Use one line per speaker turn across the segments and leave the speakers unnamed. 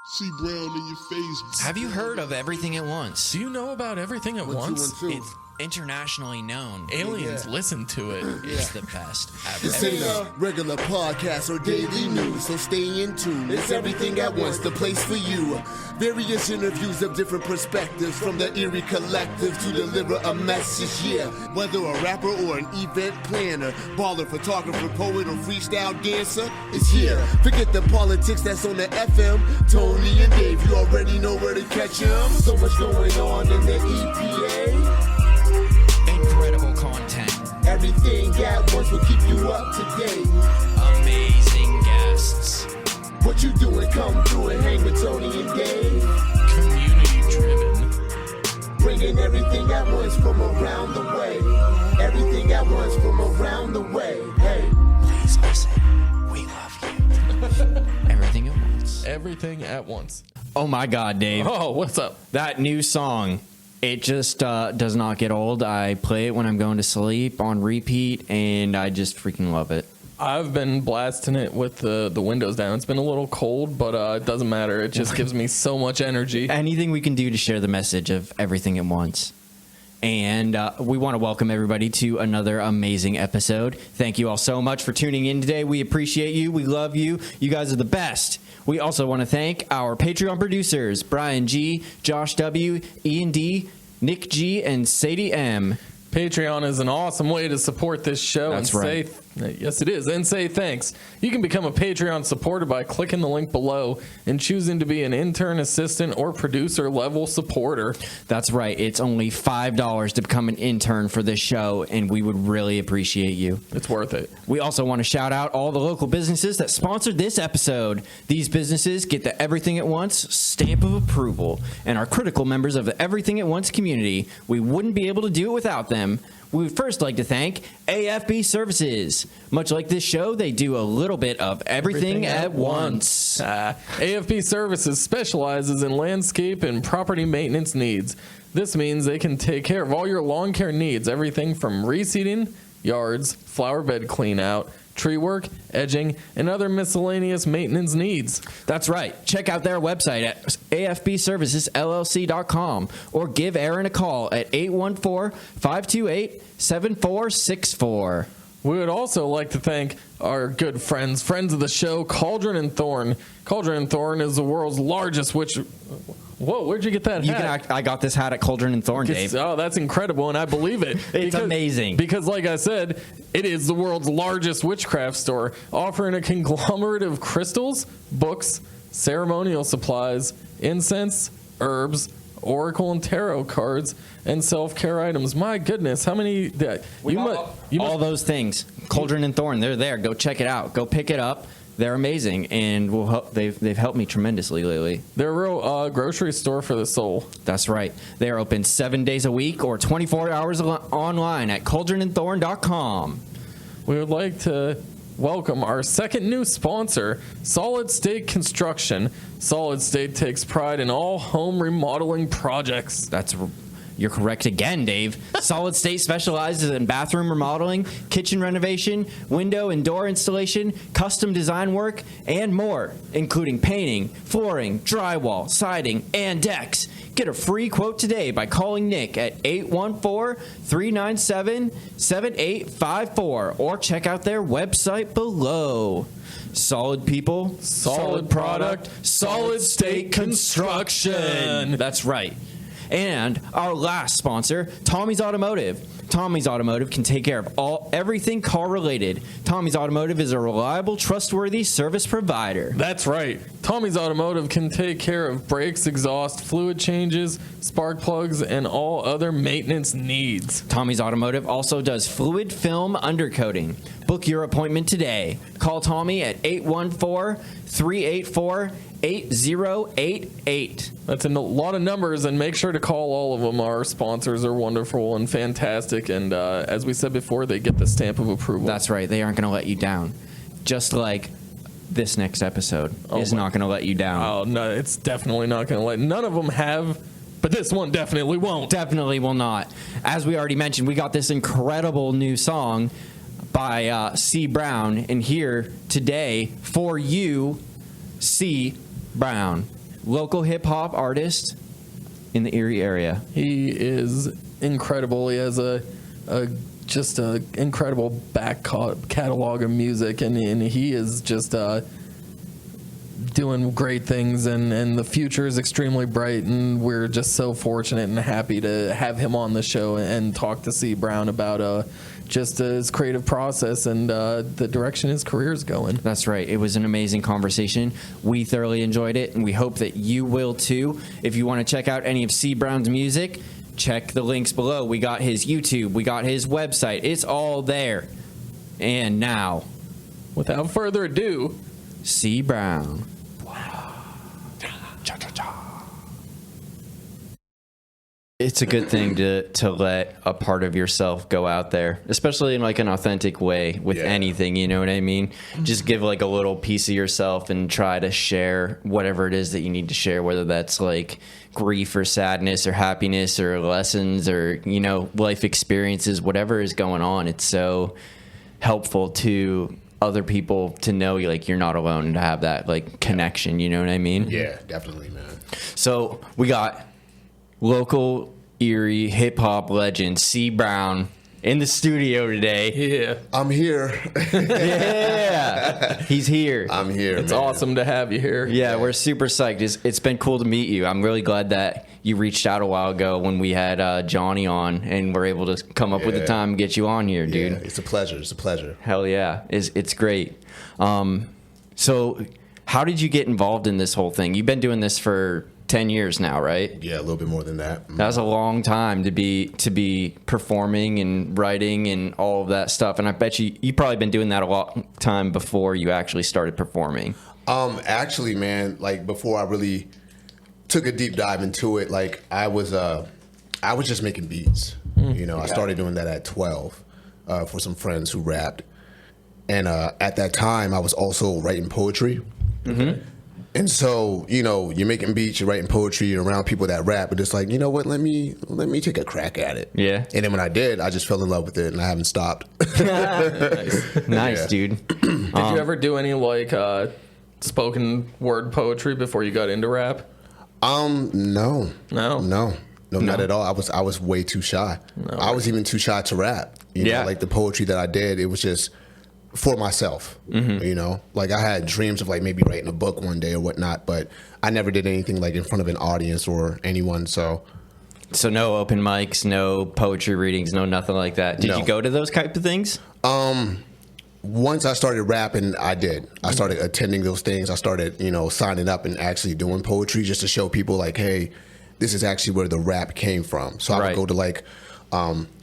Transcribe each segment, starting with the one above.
CEE Brown in your face.
Have you heard of Everything at Once?
Do you know about Everything at Once?
It's internationally known.
Aliens listen to it.
It's the best.
This ain't a regular podcast or daily news, so stay in tune. It's Everything at Once, the place for you. Various interviews of different perspectives from the eerie collective to deliver a message, yeah. Whether a rapper or an event planner, baller, photographer, poet, or freestyle dancer, it's here. Forget the politics that's on the FM. Tony and Dave, you already know where to catch them. So much going on in the EPA.
Incredible content.
Everything at Once will keep you up to date.
Amazing guests.
What you doing? Come through and hang with Tony and Dave.
Community driven.
Bringing everything at once from around the way. Everything at once from around the way. Hey.
Please listen. We love you. Everything at Once.
Everything at Once.
Oh my God, Dave.
Oh, what's up?
That new song. It just does not get old. I play it when I'm going to sleep on repeat, and I just freaking love it.
I've been blasting it with the windows down. It's been a little cold, but it doesn't matter. It just gives me so much energy.
Anything we can do to share the message of Everything at Once. And we want to welcome everybody to another amazing episode. Thank you all so much for tuning in today. We appreciate you. We love you. You guys are the best. We also want to thank our Patreon producers, Brian G., Josh W., Ian D., Nick G., and Sadie M.
Patreon is an awesome way to support this show.
That's
and
right.
Yes, it is. And say thanks. You can become a Patreon supporter by clicking the link below and choosing to be an intern, assistant, or producer level supporter.
That's right. It's only $5 to become an intern for this show, and we would really appreciate you.
It's worth it.
We also want to shout out all the local businesses that sponsored this episode. These businesses get the Everything at Once stamp of approval and are critical members of the Everything at Once community. We wouldn't be able to do it without them. We would first like to thank AFB Services. Much like this show, they do a little bit of everything at once.
AFB Services specializes in landscape and property maintenance needs. This means they can take care of all your lawn care needs, everything from reseeding, yards, flower bed clean out, tree work, edging, and other miscellaneous maintenance needs.
That's right. Check out their website at afbservicesllc.com or give Aaron a call at 814-528-7464.
We would also like to thank our good friends of the show, Cauldron and Thorne. Cauldron and Thorne is the world's largest witch... Whoa, where'd you get that hat?
I got this hat at Cauldron and Thorne, Dave.
Oh, that's incredible, and I believe it.
It's amazing.
Because, like I said, it is the world's largest witchcraft store, offering a conglomerate of crystals, books, ceremonial supplies, incense, herbs, oracle and tarot cards, and self-care items. My goodness, how many...
all those things. Cauldron and Thorne, they're there. Go check it out. Go pick it up. They're amazing, and they've helped me tremendously lately.
They're a real grocery store for the soul.
That's right. They are open 7 days a week or 24 hours online at cauldronandthorne.com.
We would like to welcome our second new sponsor, Solid State Construction. Solid State takes pride in all home remodeling projects.
You're correct again, Dave. Solid State specializes in bathroom remodeling, kitchen renovation, window and door installation, custom design work, and more, including painting, flooring, drywall, siding, and decks. Get a free quote today by calling Nick at 814-397-7854 or check out their website below. Solid people,
solid product, Solid State Construction.
That's right. And our last sponsor, Tommy's Automotive. Tommy's Automotive can take care of everything car related. Tommy's Automotive is a reliable, trustworthy service provider.
That's right. Tommy's Automotive can take care of brakes, exhaust, fluid changes, spark plugs, and all other maintenance needs.
Tommy's Automotive also does fluid film undercoating. Book your appointment today. Call Tommy at 814-384-8088.
That's a lot of numbers, and make sure to call all of them. Our sponsors are wonderful and fantastic, and as we said before, they get the stamp of approval.
That's right. They aren't going to let you down. Just like this next episode is not going to let you down.
Oh, no, it's definitely not going to let. None of them have, but this one definitely won't.
Definitely will not. As we already mentioned, we got this incredible new song by CEE Brown, and here today for you, CEE Brown. local hip hop artist in the Erie area.
He is incredible. He has a incredible back catalog of music, and he is just doing great things, and the future is extremely bright, and we're just so fortunate and happy to have him on the show and talk to CEE Brown about just his creative process and the direction his career is going.
That's right. It was an amazing conversation. We thoroughly enjoyed it, and we hope that you will too. If you want to check out any of CEE Brown's music, check the links below. We got his YouTube. We got his website. It's all there. And now,
without further ado,
CEE Brown. It's a good thing to let a part of yourself go out there, especially in like an authentic way with anything, you know what I mean? Just give like a little piece of yourself and try to share whatever it is that you need to share, whether that's like grief or sadness or happiness or lessons or, you know, life experiences, whatever is going on. It's so helpful to other people to know like you're not alone and to have that like connection, you know what I mean?
Yeah, definitely, man.
So we got local Erie hip hop legend CEE Brown in the studio today.
Yeah,
I'm here.
Yeah, he's here.
I'm here.
It's
man.
awesome to have you here.
Yeah, we're super psyched. It's been cool to meet you. I'm really glad that you reached out a while ago when we had Johnny on and we're able to come up with the time and get you on here, dude.
Yeah, it's a pleasure. It's a pleasure.
Hell yeah, it's great. So how did you get involved in this whole thing? You've been doing this for 10 years now, right?
Yeah, a little bit more than that.
That was a long time to be performing and writing and all of that stuff. And I bet you've probably been doing that a long time before you actually started performing.
Actually, man, like before I really took a deep dive into it, like I was just making beats. You know, I started doing that at 12 for some friends who rapped. And at that time, I was also writing poetry. Mm-hmm. And so, you know, you're making beats, you're writing poetry, you're around people that rap, but it's like, you know what, let me take a crack at it.
Yeah.
And then when I did, I just fell in love with it and I haven't stopped.
Nice, dude.
Did you ever do any like spoken word poetry before you got into rap?
No, not at all. I was way too shy. No, I was even too shy to rap. You know, like the poetry that I did, it was just for myself, you know, like I had dreams of like maybe writing a book one day or whatnot, but I never did anything like in front of an audience or anyone. So
no open mics, no poetry readings, no nothing like that. Did you go to those type of things?
Once I started rapping, I did. I started attending those things. I started, you know, signing up and actually doing poetry just to show people like, hey, this is actually where the rap came from. So I would go to like,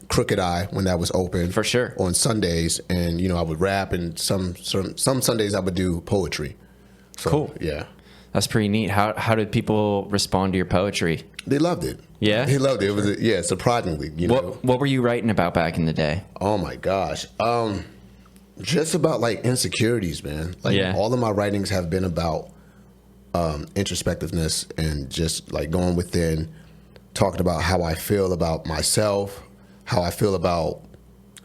Crooked Eye when that was open
for sure
on Sundays, and you know I would rap, and some Sundays I would do poetry. So,
cool.
Yeah,
that's pretty neat. How did people respond to your poetry?
They loved it.
Yeah,
they loved it. It was surprisingly. You know,
what were you writing about back in the day?
Oh my gosh, just about like insecurities, man. Like all of my writings have been about introspectiveness and just like going within, talking about how I feel about myself, how I feel about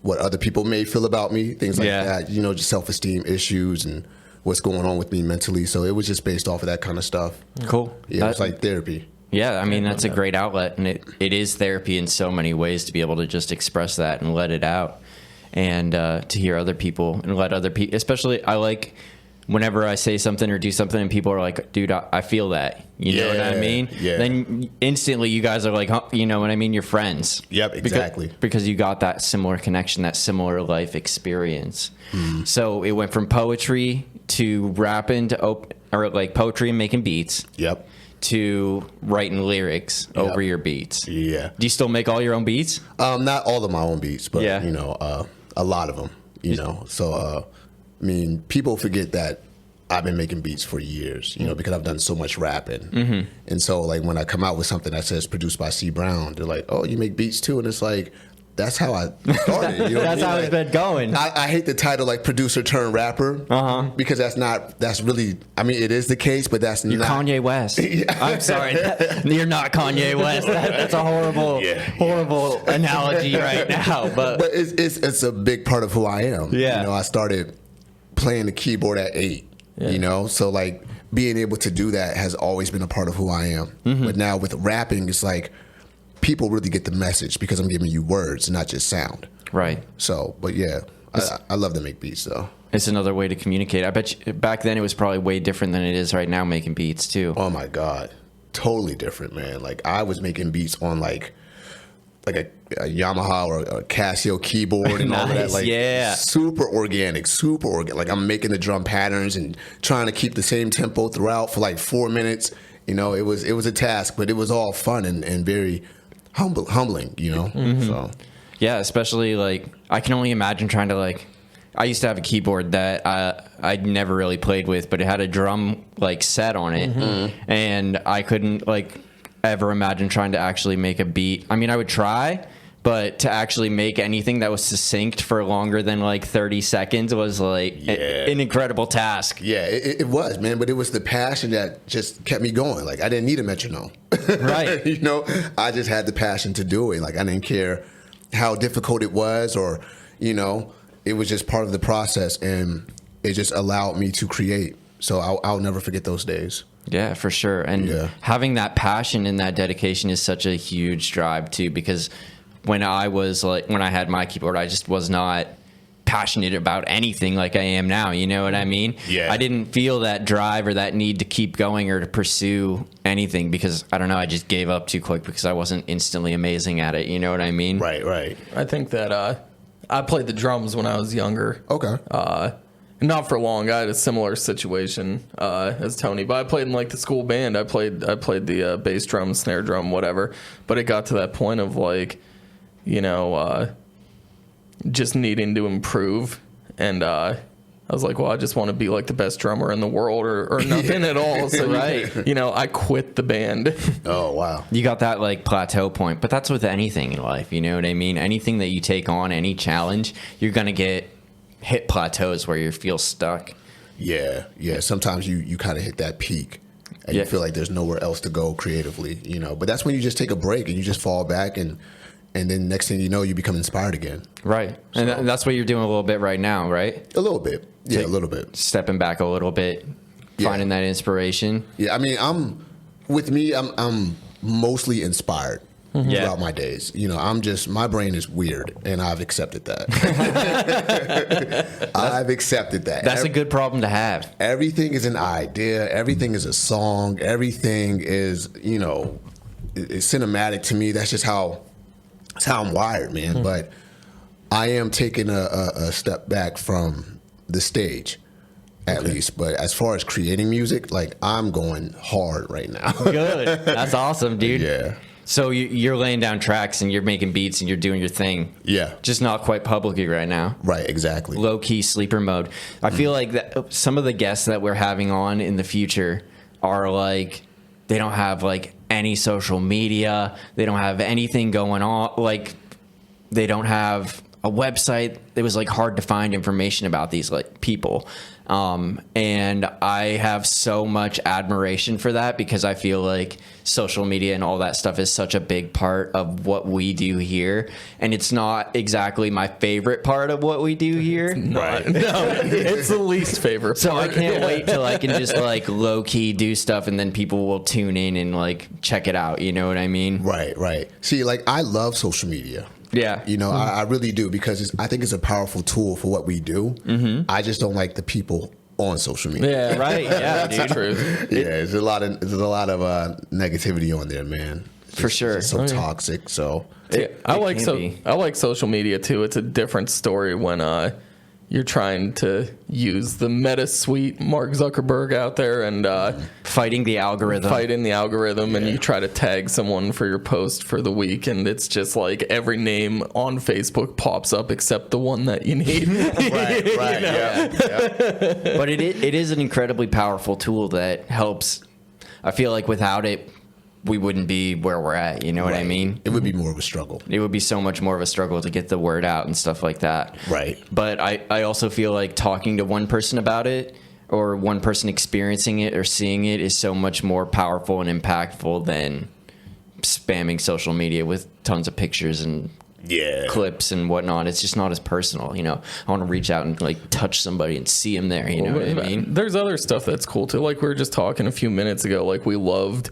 what other people may feel about me, things like that, you know, just self-esteem issues and what's going on with me mentally. So it was just based off of that kind of stuff.
Cool.
Yeah, it's like therapy.
Yeah, I mean, that's a great outlet, and it is therapy in so many ways to be able to just express that and let it out and to hear other people and let other people, especially I like whenever I say something or do something and people are like, dude, I feel that. You know what I mean?
Yeah.
Then instantly you guys are like, huh, you know what I mean? You're friends.
Yep, exactly.
Because you got that similar connection, that similar life experience. So it went from poetry to rapping or like poetry and making beats.
Yep.
To writing lyrics over your beats.
Yeah.
Do you still make all your own beats?
Not all of my own beats, but you know, a lot of them, you know. So I mean, people forget that I've been making beats for years, you know, because I've done so much rapping. And so, like, when I come out with something that says produced by CEE Brown, they're like, oh, you make beats too? And it's like, that's how I started. You know
that's how it's been going.
I hate the title, like, producer turned rapper, because that's really, I mean, it is the case, but that's
You're
not.
Kanye West. I'm sorry. You're not Kanye West. That's a horrible analogy right now. But
it's a big part of who I am.
Yeah.
You know, I started playing the keyboard at 8, you know? So, like, being able to do that has always been a part of who I am. But now with rapping, it's like people really get the message because I'm giving you words, not just sound.
Right.
So, but yeah, I love to make beats though.
It's another way to communicate. I bet you, back then it was probably way different than it is right now making beats too.
Oh my God. Totally different, man. Like I was making beats on like a Yamaha or a Casio keyboard and all of that. Like super organic. Like I'm making the drum patterns and trying to keep the same tempo throughout for like 4 minutes. You know, it was a task, but it was all fun and very humbling, you know? So
yeah, especially like I can only imagine trying to like, I used to have a keyboard that I'd never really played with, but it had a drum like set on it, and I couldn't like ever imagine trying to actually make a beat. I mean, I would try, but to actually make anything that was succinct for longer than like 30 seconds was like an incredible task.
Yeah, it was, man, but it was the passion that just kept me going. Like I didn't need a metronome,
right?
You know, I just had the passion to do it. Like I didn't care how difficult it was, or you know. It was just part of the process, and it just allowed me to create. So I'll never forget those days.
Yeah, for sure. And having that passion and that dedication is such a huge drive too, because when I had my keyboard, I just was not passionate about anything like I am now. You know what I mean?
Yeah.
I didn't feel that drive or that need to keep going or to pursue anything because, I don't know, I just gave up too quick because I wasn't instantly amazing at it. You know what I mean?
Right.
I think that I played the drums when I was younger.
Okay.
Not for long. I had a similar situation as Tony, but I played in like the school band. I played the bass drum, snare drum, whatever. But it got to that point of like, you know, just needing to improve, and I was like, well, I just want to be like the best drummer in the world, or nothing at all. So you know, I quit the band.
Oh wow.
You got that like plateau point, but that's with anything in life. You know what I mean? Anything that you take on, any challenge, you're gonna hit plateaus where you feel stuck.
Yeah. Sometimes you kind of hit that peak, and you feel like there's nowhere else to go creatively. You know, but that's when you just take a break and you just fall back, and then next thing you know, you become inspired again.
Right, so, and that's what you're doing a little bit right now, right?
A little bit. Yeah, a little bit.
Stepping back a little bit, finding that inspiration.
Yeah, I mean, I'm mostly inspired throughout my days. You know, my brain is weird, and I've accepted that. I've accepted that.
That's a good problem to have.
Everything is an idea. Everything is a song. Everything is, you know, it's cinematic to me. That's just how I'm wired, man. But I am taking a step back from the stage, at least. But as far as creating music, like I'm going hard right now.
Good. That's awesome, dude.
Yeah.
So you're laying down tracks and you're making beats and you're doing your thing.
Yeah.
Just not quite publicly right now.
Right, exactly.
Low key sleeper mode. I feel like that some of the guests that we're having on in the future are like, they don't have like any social media. They don't have anything going on. Like they don't have a website. It was like hard to find information about these like people. And I have so much admiration for that because I feel like social media and all that stuff is such a big part of what we do here. And it's not exactly my favorite part of what we do here.
Right.
No, it's the least favorite part.
So I can't wait till I can just like low key do stuff and then people will tune in and like check it out. You know what I mean?
Right. See, like I love social media.
Yeah.
You know, I really do because I think it's a powerful tool for what we do. I just don't like the people on social media.
Yeah, right. Yeah, that's true.
Yeah, there's a lot of negativity on there, man.
For sure.
It's so toxic. So
I like social media too. It's a different story when you're trying to use the meta suite Mark Zuckerberg out there and
fighting the algorithm.
And you try to tag someone for your post for the week, and it's just like every name on Facebook pops up except the one that you need.
right. Yeah.
But it is an incredibly powerful tool that helps. I feel like without it, we wouldn't be where we're at. You know what I mean?
It would be more of a struggle.
It would be so much more of a struggle to get the word out and stuff like that.
Right.
But I also feel like talking to one person about it or one person experiencing it or seeing it is so much more powerful and impactful than spamming social media with tons of pictures and clips and whatnot. It's just not as personal, you know. I want to reach out and like touch somebody and see them there, you know what I mean?
There's other stuff that's cool too. Like we were just talking a few minutes ago, like we loved,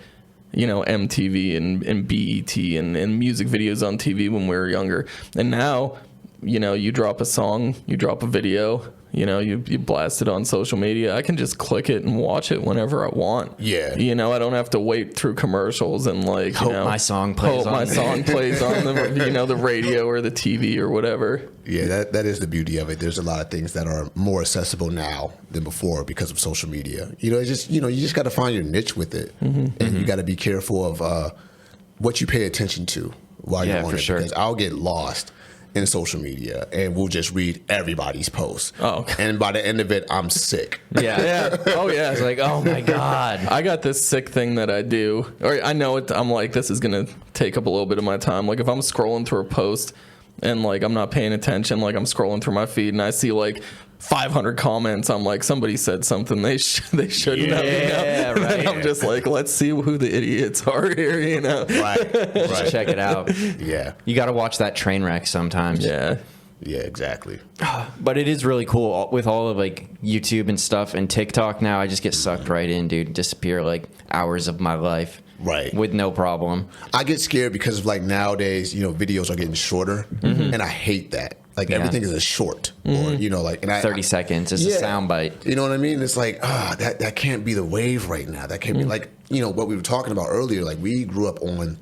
you know, MTV and BET and music videos on TV when we were younger. And now, you know, you drop a song, you drop a video, you know, you blast it on social media. I can just click it and watch it whenever I want.
Yeah.
You know, I don't have to wait through commercials and like,
Hope my song plays on
the, you know, the radio or the TV or whatever.
Yeah, that is the beauty of it. There's a lot of things that are more accessible now than before because of social media. You know, it's just, you know, you just got to find your niche with it. And you got to be careful of what you pay attention to while you're on it.
Sure.
Because I'll get lost in social media and we'll just read everybody's posts.
Oh, okay.
And by the end of it, I'm sick.
Yeah. Oh, yeah.
It's like, oh my God.
I got this sick thing that I do. Or I know it. I'm like, this is going to take up a little bit of my time. Like if I'm scrolling through a post and like I'm not paying attention, like I'm scrolling through my feed and I see like 500 comments, I'm like, somebody said something they shouldn't have.
Yeah, right.
And I'm just like, let's see who the idiots are here, you know?
Right.
Just check it out.
Yeah.
You got to watch that train wreck sometimes.
Yeah.
Yeah, exactly.
But it is really cool with all of like YouTube and stuff and TikTok now. I just get sucked right in, dude. Disappear like hours of my life.
Right.
With no problem.
I get scared because of like nowadays, you know, videos are getting shorter and I hate that. Like everything is a short or, you know, like, and
30 seconds is a soundbite.
You know what I mean? It's like, that can't be the wave right now. That can't be like, you know, what we were talking about earlier. Like we grew up on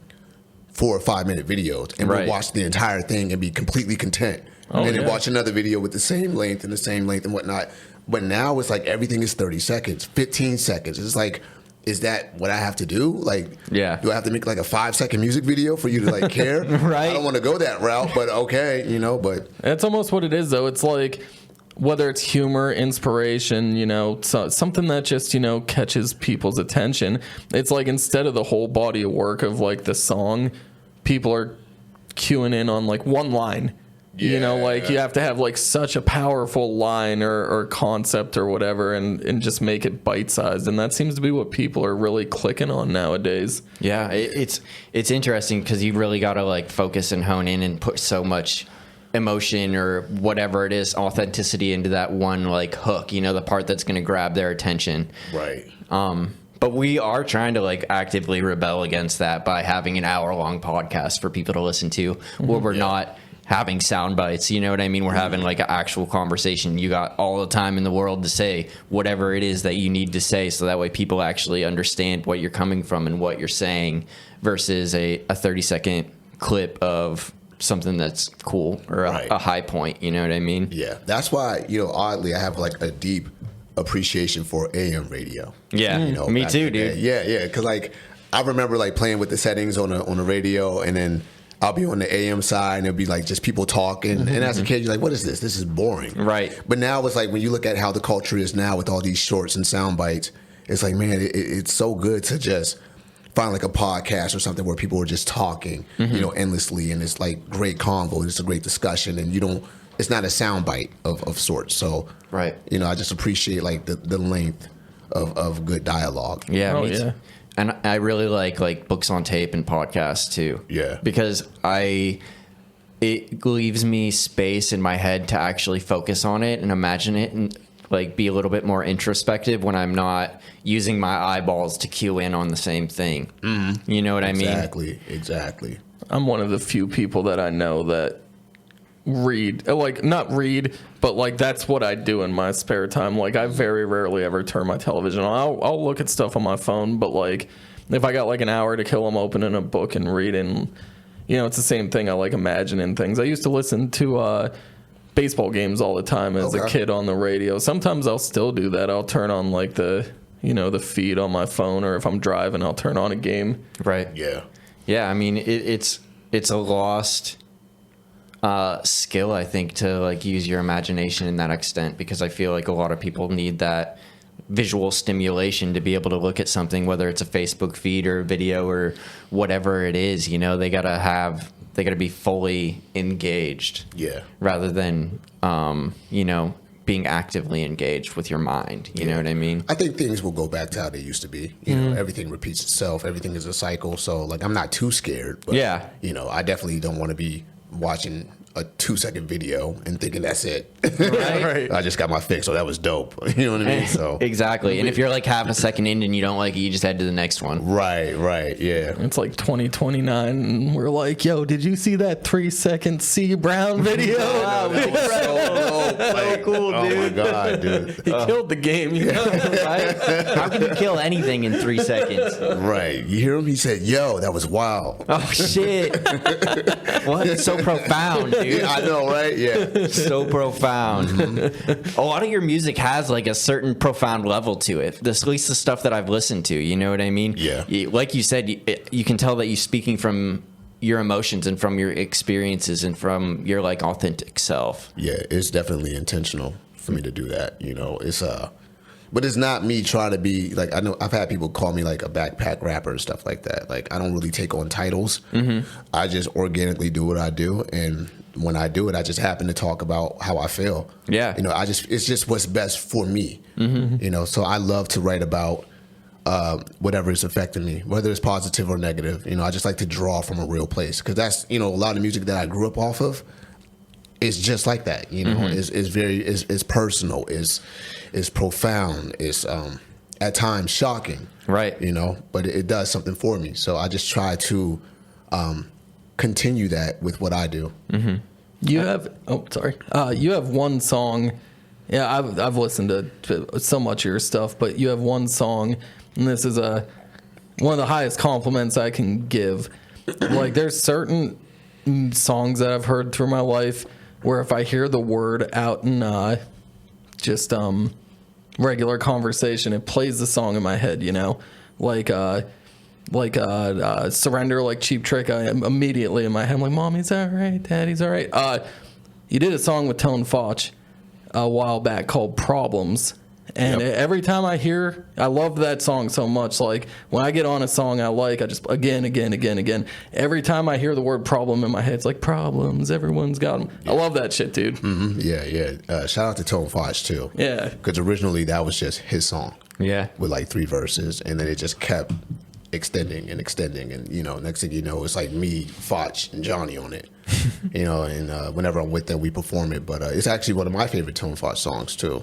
4 or 5 minute videos and we'd watch the entire thing and be completely content. And then watch another video with the same length and whatnot. But now it's like everything is 30 seconds, 15 seconds. It's like, is that what I have to do? Like, do I have to make like a 5-second music video for you to like care?
Right.
I don't want to go that route, but okay, you know, but.
That's almost what it is though. It's like, whether it's humor, inspiration, you know, something that just, you know, catches people's attention. It's like instead of the whole body of work of like the song, people are queuing in on like one line. You know, like you have to have like such a powerful line or concept or whatever and just make it bite-sized. And that seems to be what people are really clicking on nowadays.
Yeah, it's interesting because you really got to like focus and hone in and put so much emotion or whatever it is, authenticity into that one like hook, you know, the part that's going to grab their attention.
Right.
But we are trying to like actively rebel against that by having an hour-long podcast for people to listen to where we're not having sound bites, you know what I mean? We're having like an actual conversation. You got all the time in the world to say whatever it is that you need to say, so that way people actually understand what you're coming from and what you're saying versus a 30-second clip of something that's cool or a high point, you know what I mean?
Yeah, that's why, you know, oddly, I have like a deep appreciation for AM radio.
Yeah,
you know,
me too, dude.
Yeah, because like I remember like playing with the settings on a radio, and then I'll be on the AM side and it'll be like just people talking. And as a kid, you're like, what is this? This is boring.
Right.
But now it's like when you look at how the culture is now with all these shorts and sound bites, it's like, man, it's so good to just find like a podcast or something where people are just talking, you know, endlessly. And it's like great convo. It's a great discussion. And it's not a sound bite of sorts. So, you know, I just appreciate like the length of good dialogue.
Yeah. Me too. And I really like books on tape and podcasts too.
Yeah.
Because it leaves me space in my head to actually focus on it and imagine it and like be a little bit more introspective when I'm not using my eyeballs to cue in on the same thing. Mm-hmm. You know what I mean?
Exactly.
I'm one of the few people that I know that read, like not read, but like that's what I do in my spare time. Like I very rarely ever turn my television on. I'll look at stuff on my phone, but like if I got like an hour to kill, I'm opening a book and reading. You know, it's the same thing. I like imagining things. I used to listen to baseball games all the time as a kid on the radio. Sometimes I'll still do that. I'll turn on like the feed on my phone, or if I'm driving, I'll turn on a game.
Right. Yeah. I mean, it's a lost skill, I think, to like use your imagination in that extent, because I feel like a lot of people need that visual stimulation to be able to look at something, whether it's a Facebook feed or a video or whatever it is. You know, they gotta be fully engaged, rather than you know, being actively engaged with your mind. You know what I mean?
I think things will go back to how they used to be. You know, everything repeats itself. Everything is a cycle. So like, I'm not too scared, but you know, I definitely don't want to be
watching a 2-second video and thinking that's it.
Right.
I just got my fix, so that was dope. You know what I mean? So
Exactly. And if you're like half a second in and you don't like it, you just head to the next one.
right, yeah.
It's like 2029, and we're like, yo, did you see that 3-second CEE Brown video?
Wow, so
cool,
oh
dude.
my god, dude.
He killed the game, you know?
Right? How can you kill anything in 3 seconds?
Right. You hear him? He said, "Yo, that was wild."
Oh, shit. What? So profound, dude.
Yeah, I know, right? Yeah.
So profound. A lot of your music has like a certain profound level to it. At least the stuff that I've listened to. You know what I mean?
Yeah.
Like you said, you can tell that you're speaking from your emotions and from your experiences and from your like authentic self.
Yeah, it's definitely intentional for me to do that. You know, but it's not me trying to be like, I know I've had people call me like a backpack rapper and stuff like that. Like, I don't really take on titles. I just organically do what I do, and when I do it, I just happen to talk about how I feel.
Yeah.
You know, it's just what's best for me. You know, so I love to write about whatever is affecting me, whether it's positive or negative. You know, I just like to draw from a real place, because that's, you know, a lot of music that I grew up off of is just like that. You know, is personal, is profound, is at times shocking.
Right.
You know, but it does something for me. So I just try to continue that with what I do.
You have you have one song. Yeah, I've listened to so much of your stuff, but you have one song, and this is one of the highest compliments I can give. Like, there's certain songs that I've heard through my life where if I hear the word out in just regular conversation, it plays the song in my head, you know, like Surrender, like Cheap Trick. I am immediately in my head, I'm like, Mommy's all right, Daddy's all right. You did a song with Tone Foch a while back called Problems, and every time I love that song so much. Like, when I get on a song I like, I just again. Every time I hear the word problem in my head, it's like, problems, everyone's got them. I love that shit, dude.
Yeah. Shout out to Tone Foch too.
Yeah,
because originally that was just his song.
Yeah.
With like 3 verses, and then it just kept extending, and you know, next thing you know, it's like me, Foch, and Johnny on it. You know, and whenever I'm with them, we perform it. But it's actually one of my favorite Tone Foch songs too.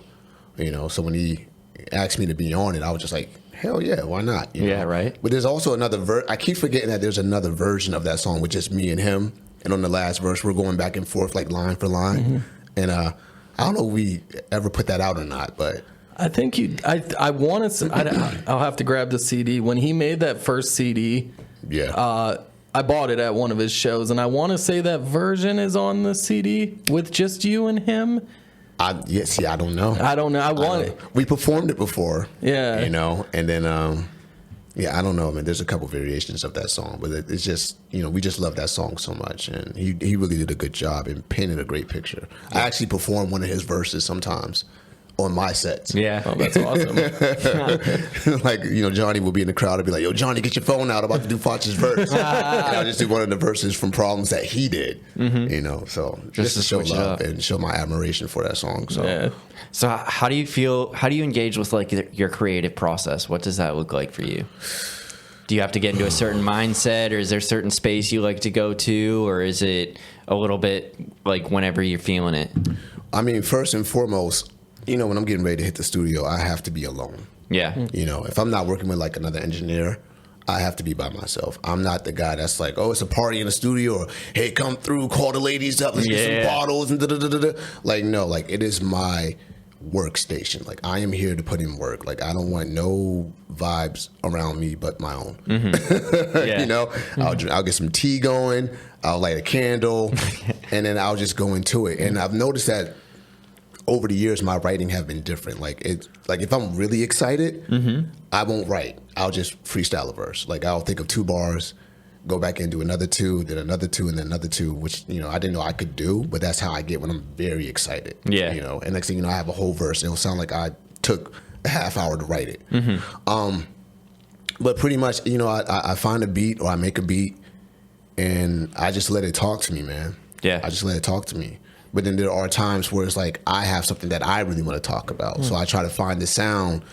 You know, so when he asked me to be on it, I was just like, hell yeah, why not? You know?
Right.
But there's also another I keep forgetting that there's another version of that song with just me and him. And on the last verse, we're going back and forth like line for line. And I don't know if we ever put that out or not, but
I think I want to. I'll have to grab the CD. When he made that first CD, I bought it at one of his shows, and I want to say that version is on the CD with just you and him.
I don't know.
I don't know. I want it.
We performed it before.
Yeah.
You know, and then I don't know, man. There's a couple variations of that song, but it's just, you know, we just love that song so much, and he really did a good job and painted a great picture. I actually perform one of his verses sometimes on my sets.
Yeah.
Oh, that's awesome.
Like, you know, Johnny will be in the crowd and be like, yo, Johnny, get your phone out. I'm about to do Foch's verse. And I'll just do one of the verses from Problems that he did, you know, so just to show love and show my admiration for that song. So,
So how do you engage with like your creative process? What does that look like for you? Do you have to get into a certain mindset, or is there a certain space you like to go to, or is it a little bit like whenever you're feeling it?
I mean, first and foremost, you know, when I'm getting ready to hit the studio, I have to be alone.
Yeah.
You know, if I'm not working with like another engineer, I have to be by myself. I'm not the guy that's like, oh, it's a party in the studio, or hey, come through, call the ladies up, let's get some bottles and da-da-da-da-da. Like, no, like, it is my workstation. Like, I am here to put in work. Like, I don't want no vibes around me but my own. You know, I'll get some tea going, I'll light a candle, and then I'll just go into it. And I've noticed that over the years, my writing have been different. Like, if I'm really excited, I won't write. I'll just freestyle a verse. Like, I'll think of 2 bars, go back and do another 2, then another 2, and then another 2, which, you know, I didn't know I could do, but that's how I get when I'm very excited. Yeah. You know, and next thing you know, I have a whole verse. It'll sound like I took a half hour to write it. But pretty much, you know, I find a beat, or I make a beat, and I just let it talk to me, man. Yeah. I just let it talk to me. But then there are times where it's like I have something that I really want to talk about. So I try to find the sound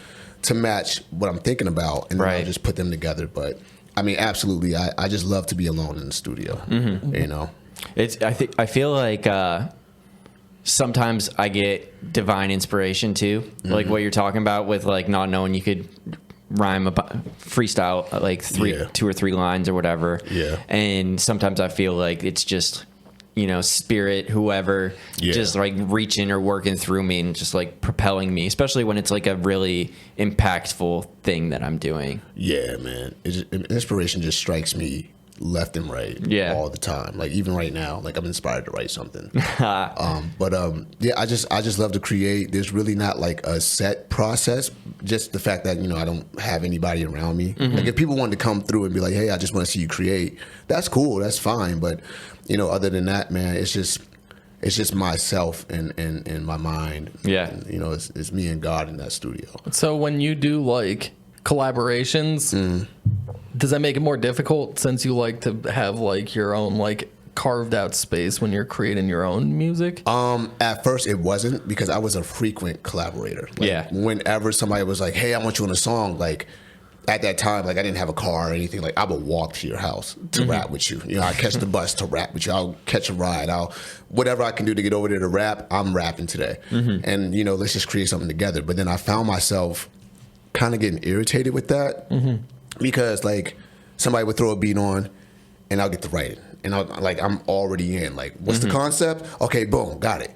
to match what I'm thinking about, and then I'll just put them together. But I mean, absolutely, I just love to be alone in the studio, you know.
I feel like sometimes I get divine inspiration too, like what you're talking about with like not knowing you could rhyme freestyle like 2 or 3 lines or whatever.
Yeah.
And sometimes I feel like it's just, spirit, whoever, just like reaching or working through me and just like propelling me, especially when it's like a really impactful thing that I'm doing.
Yeah, man. Inspiration just strikes me left and right all the time. Like even right now, like I'm inspired to write something. I just love to create. There's really not like a set process. Just the fact that I don't have anybody around me. Like if people wanted to come through and be like, hey, I just want to see you create, that's cool, that's fine. But other than that, man, it's just myself and my mind.
Yeah.
And, it's me and God in that studio.
So when you do like collaborations, does that make it more difficult since you like to have like your own like carved out space when you're creating your own music?
At first it wasn't, because I was a frequent collaborator. Like, whenever somebody was like, hey, I want you on a song, like at that time, like I didn't have a car or anything. Like I would walk to your house to rap with you. I catch the bus to rap with you. I'll catch a ride. Whatever I can do to get over there to rap, I'm rapping today. And let's just create something together. But then I found myself kind of getting irritated with that, because like somebody would throw a beat on and I'll get to writing, and I'm already in, like, what's the concept? Okay, boom, got it.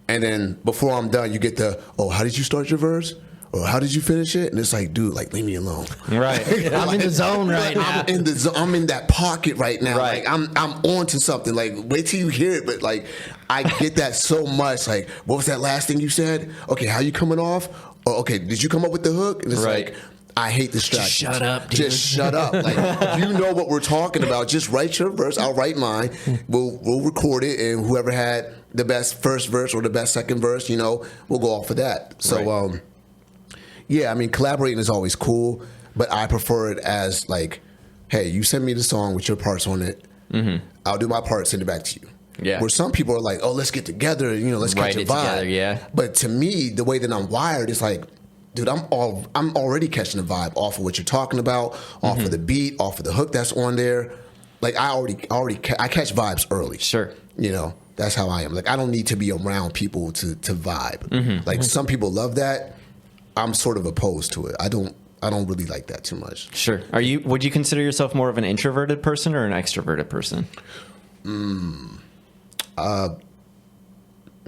And then before I'm done, you get the, oh, how did you start your verse? Or how did you finish it? And it's like, dude, like, leave me alone.
Right. I'm in the zone right now.
I'm in that pocket right now.
Right.
Like I'm onto something. Like, wait till you hear it. But like, I get that so much. Like, what was that last thing you said? Okay, how you coming off? Or okay, did you come up with the hook? And it's like, I hate distractions.
Just shut up, dude.
Just shut up. Like, you know what we're talking about. Just write your verse. I'll write mine. We'll record it, and whoever had the best first verse or the best second verse, we'll go off of that. So, yeah, I mean, collaborating is always cool, but I prefer it as like, hey, you send me the song with your parts on it. I'll do my part, send it back to you.
Yeah.
Where some people are like, oh, let's get together, let's catch a vibe.
Together, yeah.
But to me, the way that I'm wired is like, dude, I'm already catching the vibe off of what you're talking about, off of the beat, off of the hook that's on there. Like I catch vibes early.
Sure.
That's how I am. Like I don't need to be around people to vibe. Like some people love that. I'm sort of opposed to it. I don't really like that too much.
Sure. Would you consider yourself more of an introverted person or an extroverted person?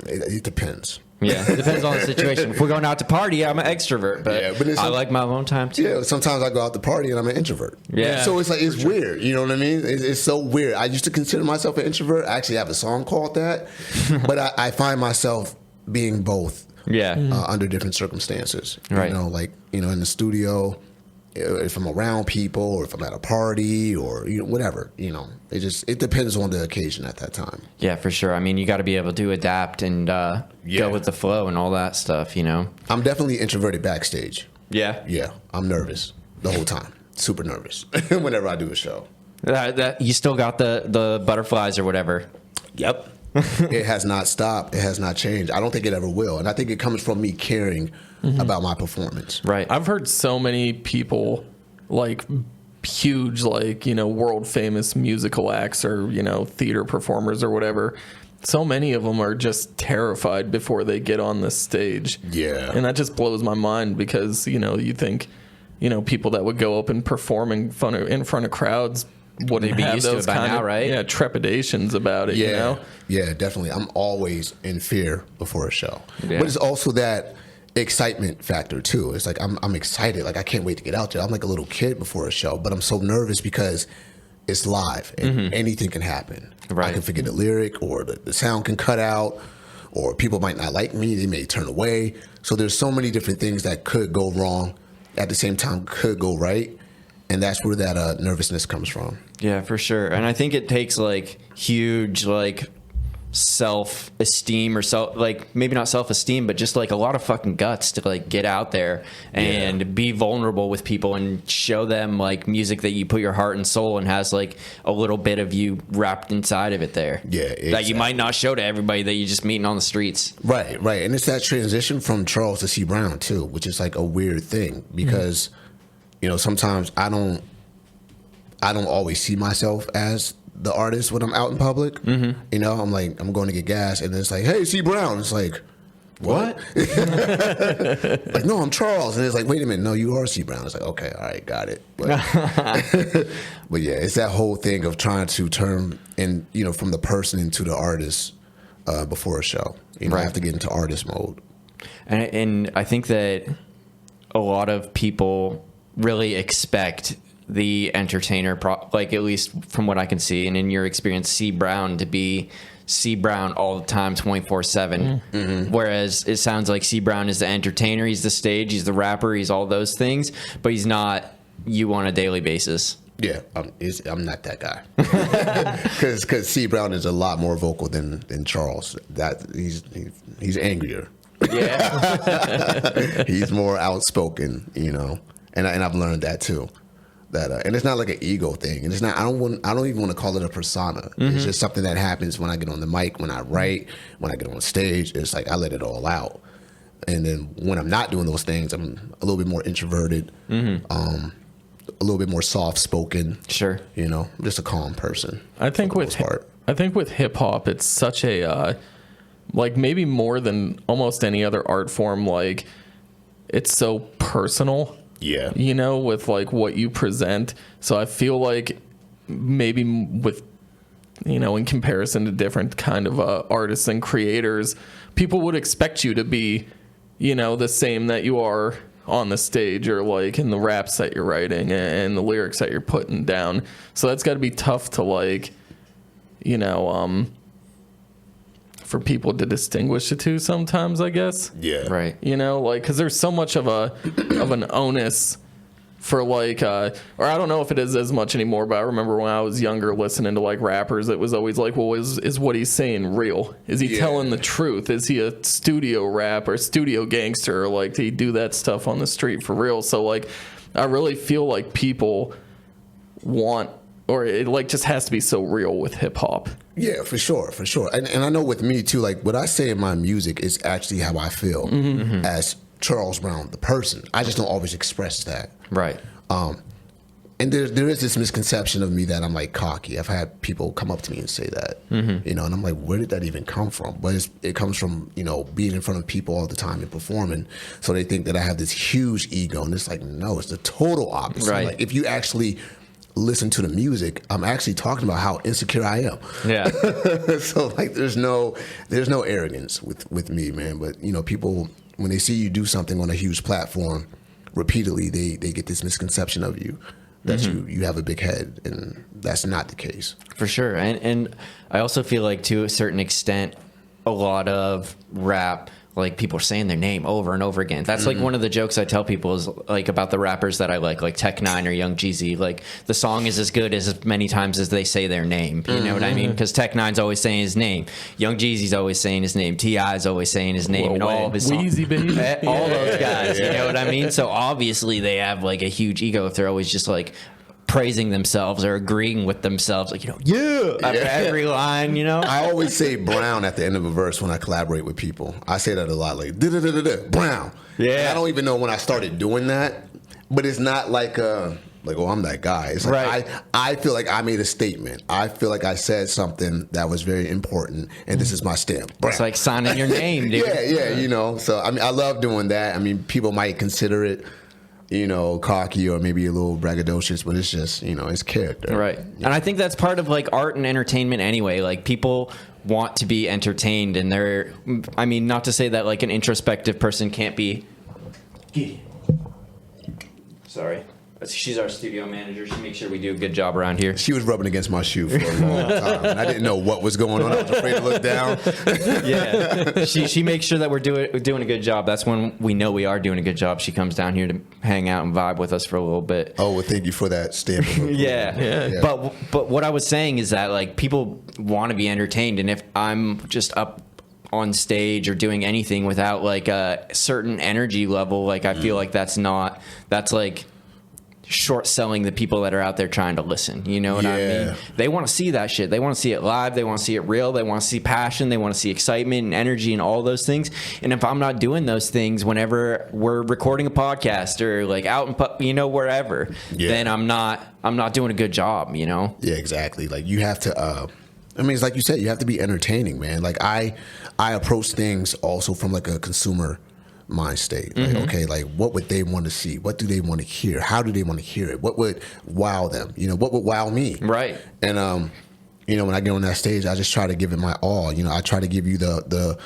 It depends.
Yeah, it depends on the situation. If we're going out to party, I'm an extrovert, but I like my alone time too.
Yeah, sometimes I go out to party and I'm an introvert.
Yeah.
So it's like, it's weird. You know what I mean? It's so weird. I used to consider myself an introvert. I actually have a song called that. But I find myself being both.
Yeah.
Under different circumstances.
Right.
In the studio, if I'm around people or if I'm at a party or whatever, it depends on the occasion at that time.
Yeah, for sure. I mean, you got to be able to adapt and go with the flow and all that stuff,
I'm definitely introverted backstage.
Yeah.
Yeah. I'm nervous the whole time. Super nervous whenever I do a show.
That you still got the butterflies or whatever.
Yep. It has not stopped. It has not changed. I don't think it ever will. And I think it comes from me caring about my performance.
Right.
I've heard so many people, like huge, like, world famous musical acts or, theater performers or whatever. So many of them are just terrified before they get on the stage.
Yeah.
And that just blows my mind because, you think, people that would go up and perform in front of crowds wouldn't
be
have
used to
those
it by
kind
now,
of
right?
trepidations about it.
Yeah. Yeah, definitely. I'm always in fear before a show.
Yeah.
But it's also that excitement factor too. It's like I'm excited. Like I can't wait to get out there. I'm like a little kid before a show, but I'm so nervous because it's live and anything can happen.
Right.
I can forget a lyric, or the sound can cut out, or people might not like me. They may turn away. So there's so many different things that could go wrong, at the same time could go right. And that's where that nervousness comes from.
Yeah, for sure. And I think it takes like huge self-esteem or maybe not self-esteem, but just like a lot of fucking guts to like get out there and be vulnerable with people and show them like music that you put your heart and soul and has like a little bit of you wrapped inside of it there.
Yeah, exactly.
That you might not show to everybody that you're just meeting on the streets.
Right. And it's that transition from Charles to CEE Brown too, which is like a weird thing because sometimes I don't always see myself as the artist when I'm out in public. Mm-hmm. You know, I'm going to get gas, and it's like, hey, CEE Brown. It's like, what? Like, no, I'm Charles. And it's like, wait a minute, no, you are CEE Brown. It's like, okay, all right, got it. But yeah, it's that whole thing of trying to turn in, you know, from the person into the artist before a show. You know, I have to get into artist mode.
And I think that a lot of people really expect the entertainer, like at least from what I can see, and in your experience, CEE Brown to be CEE Brown all the time, 24/7. Mm-hmm. Whereas it sounds like CEE Brown is the entertainer, he's the stage, he's the rapper, he's all those things, but he's not you on a daily basis.
Yeah, I'm not that guy. Because CEE Brown is a lot more vocal than Charles. That he's angrier.
Yeah,
he's more outspoken, you know, and I've learned that too. That and it's not like an ego thing, and it's not. I don't even want to call it a persona. Mm-hmm. It's just something that happens when I get on the mic, when I write, when I get on stage. It's like I let it all out, and then when I'm not doing those things, I'm a little bit more introverted, a little bit more soft spoken.
Sure,
you know, I'm just a calm person.
I think with hip hop, it's such a like maybe more than almost any other art form. Like it's so personal.
Yeah.
You know, with like what you present. So I feel like maybe with, you know, in comparison to different kind of artists and creators, people would expect you to be, you know, the same that you are on the stage or like in the raps that you're writing and the lyrics that you're putting down. So that's got to be tough to like, you know, for people to distinguish the two sometimes, I guess.
Yeah.
right.
You know, like, because there's so much of an onus for like, or I don't know if it is as much anymore, but I remember when I was younger listening to like rappers, it was always like, well, is what he's saying real? Is he telling the truth? Is he a studio rap or studio gangster? Or like, did he do that stuff on the street for real? So like, I really feel like people want, or it like just has to be so real with hip hop.
Yeah, for sure. And I know with me too, like what I say in my music is actually how I feel as Charles Brown, the person. I just don't always express that.
Right.
And there is this misconception of me that I'm like cocky. I've had people come up to me and say that, you know, and I'm like, where did that even come from? But it comes from, you know, being in front of people all the time and performing. So they think that I have this huge ego, and it's like, no, it's the total opposite.
Right.
Like if you actually listen to the music, I'm actually talking about how insecure I am.
Yeah.
So like there's no arrogance with me, man. But you know, people when they see you do something on a huge platform repeatedly, they get this misconception of you that you have a big head, and that's not the case.
For sure. And I also feel like to a certain extent a lot of rap, like people are saying their name over and over again. That's like one of the jokes I tell people is like about the rappers that I like Tech Nine or Young Jeezy. Like the song is as good as many times as they say their name. You know what I mean? Because Tech Nine's always saying his name. Young Jeezy's always saying his name. T.I.'s always saying his name. And all of his songs.
Weezy, baby.
All those guys. You know what I mean? So obviously they have like a huge ego if they're always just like praising themselves or agreeing with themselves, like, you know, after every line, you know.
I always say Brown at the end of a verse when I collaborate with people. I say that a lot, like Brown.
Yeah.
And I don't even know when I started doing that, but it's not like oh, I'm that guy. It's like I feel like I made a statement. I feel like I said something that was very important, and this is my stamp. Brown.
It's like signing your name, dude.
Yeah, you know. So I mean, I love doing that. I mean, people might consider it, you know, cocky or maybe a little braggadocious, but it's just, you know, it's character.
Right. Yeah. And I think that's part of like art and entertainment anyway. Like people want to be entertained, and they're, I mean, not to say that like an introspective person can't be. Sorry. She's our studio manager. She makes sure we do a good job around here.
She was rubbing against my shoe for a long time, and I didn't know what was going on. I was afraid to look down.
Yeah, she makes sure that we're doing a good job. That's when we know we are doing a good job. She comes down here to hang out and vibe with us for a little bit.
Oh, well, thank you for that stamp.
Yeah. But what I was saying is that like people want to be entertained, and if I'm just up on stage or doing anything without like a certain energy level, like I feel like that's like short selling the people that are out there trying to listen. You know what I mean? They want to see that shit. They want to see it live. They want to see it real. They want to see passion. They want to see excitement and energy and all those things. And if I'm not doing those things whenever we're recording a podcast or like out in wherever, then I'm not doing a good job, you know?
Yeah, exactly. Like you have to, it's like you said, you have to be entertaining, man. Like I approach things also from like a consumer mind state. Like, okay, like what would they want to see? What do they want to hear? How do they want to hear it? What would wow them? What would wow me?
Right.
And when I get on that stage, I just try to give it my all. I try to give you the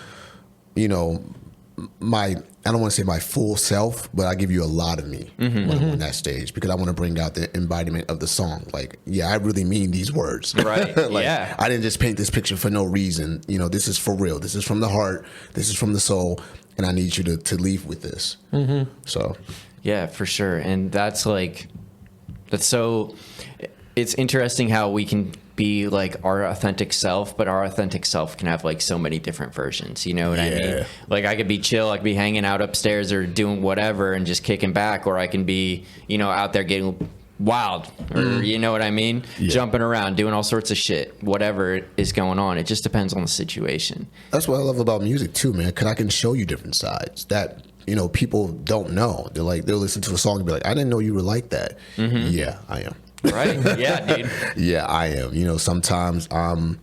my, I don't want to say my full self, but I give you a lot of me when I'm on that stage, because I want to bring out the embodiment of the song. Like, I really mean these words.
Right.
I didn't just paint this picture for no reason. This is for real. This is from the heart. This is from the soul. And I need you to leave with this. So.
Yeah, for sure. And that's so, it's interesting how we can be like our authentic self, but our authentic self can have like so many different versions. You know what I mean? Like I could be chill, I could be hanging out upstairs or doing whatever and just kicking back, or I can be, out there getting wild, or you know what I mean? Jumping around, doing all sorts of shit, whatever is going on. It just depends on the situation.
That's what I love about music too, man, because I can show you different sides that people don't know. They'll listen to a song and be like, I didn't know you were like that. Yeah, I am.
Right. Yeah, dude.
Yeah, I am. Sometimes I'm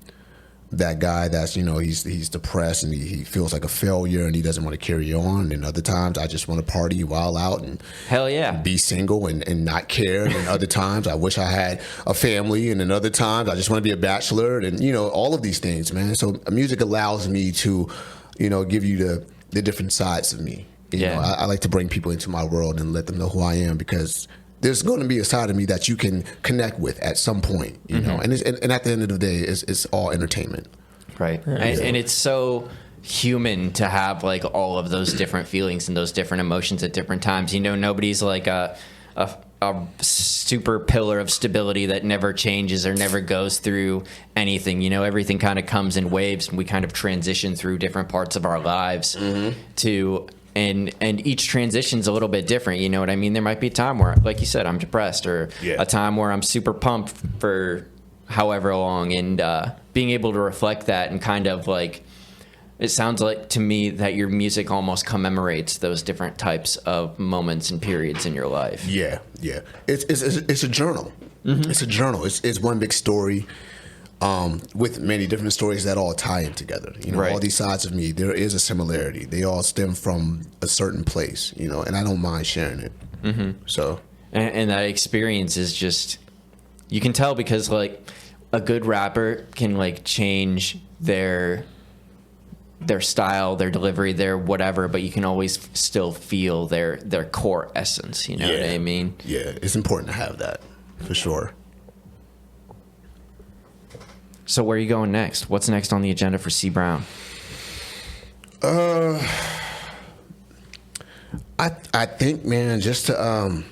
that guy that's, he's depressed and he feels like a failure and he doesn't want to carry on. And other times I just want to party, wild out, and
hell yeah,
be single and not care. And other times I wish I had a family. And then other times I just want to be a bachelor, and all of these things, man. So music allows me to, give you the different sides of me. I like to bring people into my world and let them know who I am, because there's going to be a side of me that you can connect with at some point, and at the end of the day, it's all entertainment.
Right. And it's so human to have like all of those different feelings and those different emotions at different times. Nobody's like a super pillar of stability that never changes or never goes through anything. Everything kind of comes in waves, and we kind of transition through different parts of our lives to. And each transition's a little bit different, you know what I mean? There might be a time where, like you said, I'm depressed, or a time where I'm super pumped for however long, and being able to reflect that and kind of like, it sounds like to me that your music almost commemorates those different types of moments and periods in your life.
Yeah. It's a journal. It's a journal. It's one big story. With many different stories that all tie in together. All these sides of me, there is a similarity. They all stem from a certain place, and I don't mind sharing it. So,
and that experience is just, you can tell, because like a good rapper can like change their style, their delivery, their whatever, but you can always still feel their core essence. You know what I mean?
Yeah, it's important to have that for sure.
So where are you going next? What's next on the agenda for CEE Brown?
I think, man, just to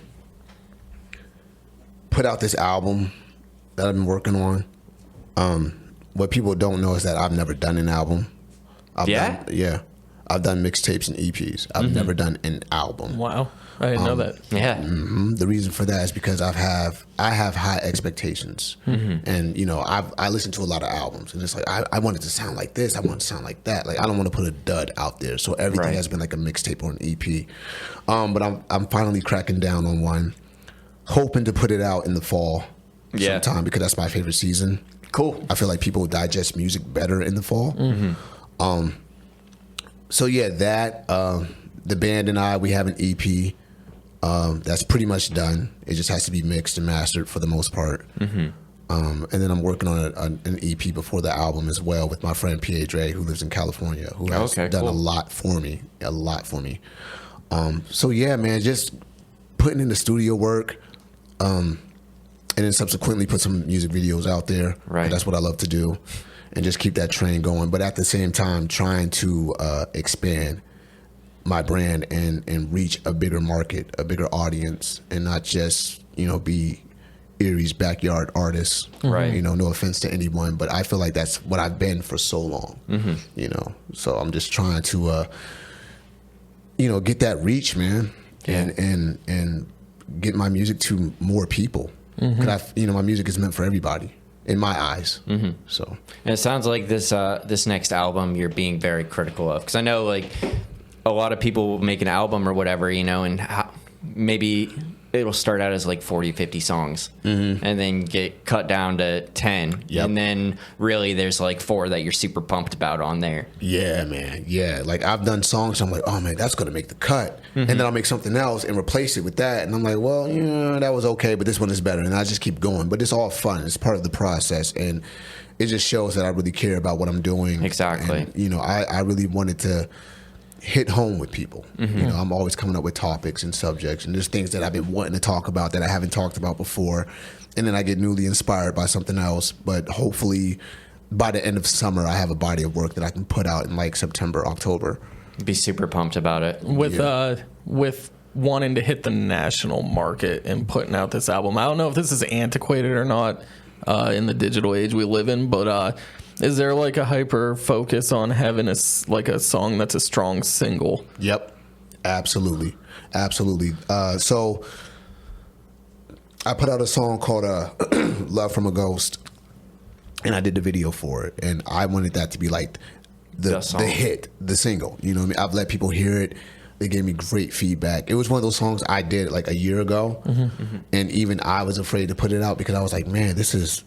put out this album that I've been working on. What people don't know is that I've never done an album. I've done mixtapes and EPs. I've never done an album.
Wow. I didn't know that.
Yeah.
The reason for that is because I have high expectations, and I listen to a lot of albums, and it's like I want it to sound like this, I want it to sound like that. Like I don't want to put a dud out there, so everything has been like a mixtape or an EP. But I'm finally cracking down on one, hoping to put it out in the fall sometime, because that's my favorite season.
Cool.
I feel like people digest music better in the fall. So that the band and we have an EP. That's pretty much done. It just has to be mixed and mastered for the most part. And then I'm working on an EP before the album as well with my friend P.A. Dre, who lives in California, who has done a lot for me. So man, just putting in the studio work, and then subsequently put some music videos out there. Right. That's what I love to do, and just keep that train going. But at the same time, trying to expand my brand and reach a bigger market, a bigger audience, and not just be Erie's backyard artist.
Right.
No offense to anyone, but I feel like that's what I've been for so long. So I'm just trying to get that reach, man, and get my music to more people. Because my music is meant for everybody in my eyes. So,
and it sounds like this next album you're being very critical of, because I know like a lot of people will make an album or whatever, and maybe it'll start out as like 40, 50 songs and then get cut down to 10.
Yep.
And then really there's like 4 that you're super pumped about on there.
Yeah, man. Yeah. Like I've done songs. I'm like, oh man, that's going to make the cut. And then I'll make something else and replace it with that. And I'm like, well, that was okay, but this one is better. And I just keep going. But it's all fun. It's part of the process. And it just shows that I really care about what I'm doing.
Exactly.
And, I really wanted to hit home with people. I'm always coming up with topics and subjects, and there's things that I've been wanting to talk about that I haven't talked about before, and then I get newly inspired by something else. But hopefully by the end of summer I have a body of work that I can put out in like September, October.
Be super pumped about it.
With wanting to hit the national market and putting out this album, I don't know if this is antiquated or not in the digital age we live in, but is there like a hyper focus on having a song that's a strong single?
Yep, absolutely. So I put out a song called Love from a Ghost, and I did the video for it, and I wanted that to be like the hit, the single. You know what I mean? I've let people hear it. They gave me great feedback. It was one of those songs I did like a year ago, and even I was afraid to put it out because I was like, man, this is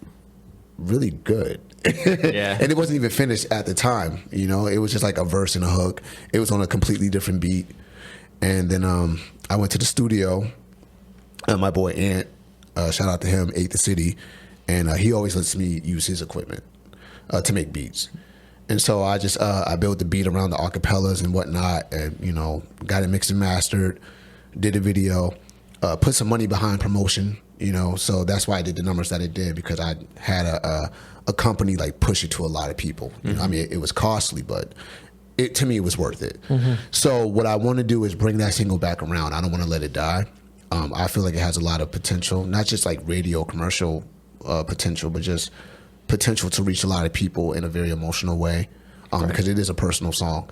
really good.
Yeah.
And it wasn't even finished at the time. It was just like a verse and a hook. It was on a completely different beat. And then I went to the studio. My boy Ant, shout out to him, Ate the City, and he always lets me use his equipment to make beats. And so I just I built the beat around the acapellas and whatnot, and got it mixed and mastered, did a video, put some money behind promotion. So that's why I did the numbers that it did, because I had a company like push it to a lot of people. I mean, it was costly, but to me it was worth it. So what I want to do is bring that single back around. I don't want to let it die. I feel like it has a lot of potential, not just like radio commercial potential, but just potential to reach a lot of people in a very emotional way, because it is a personal song.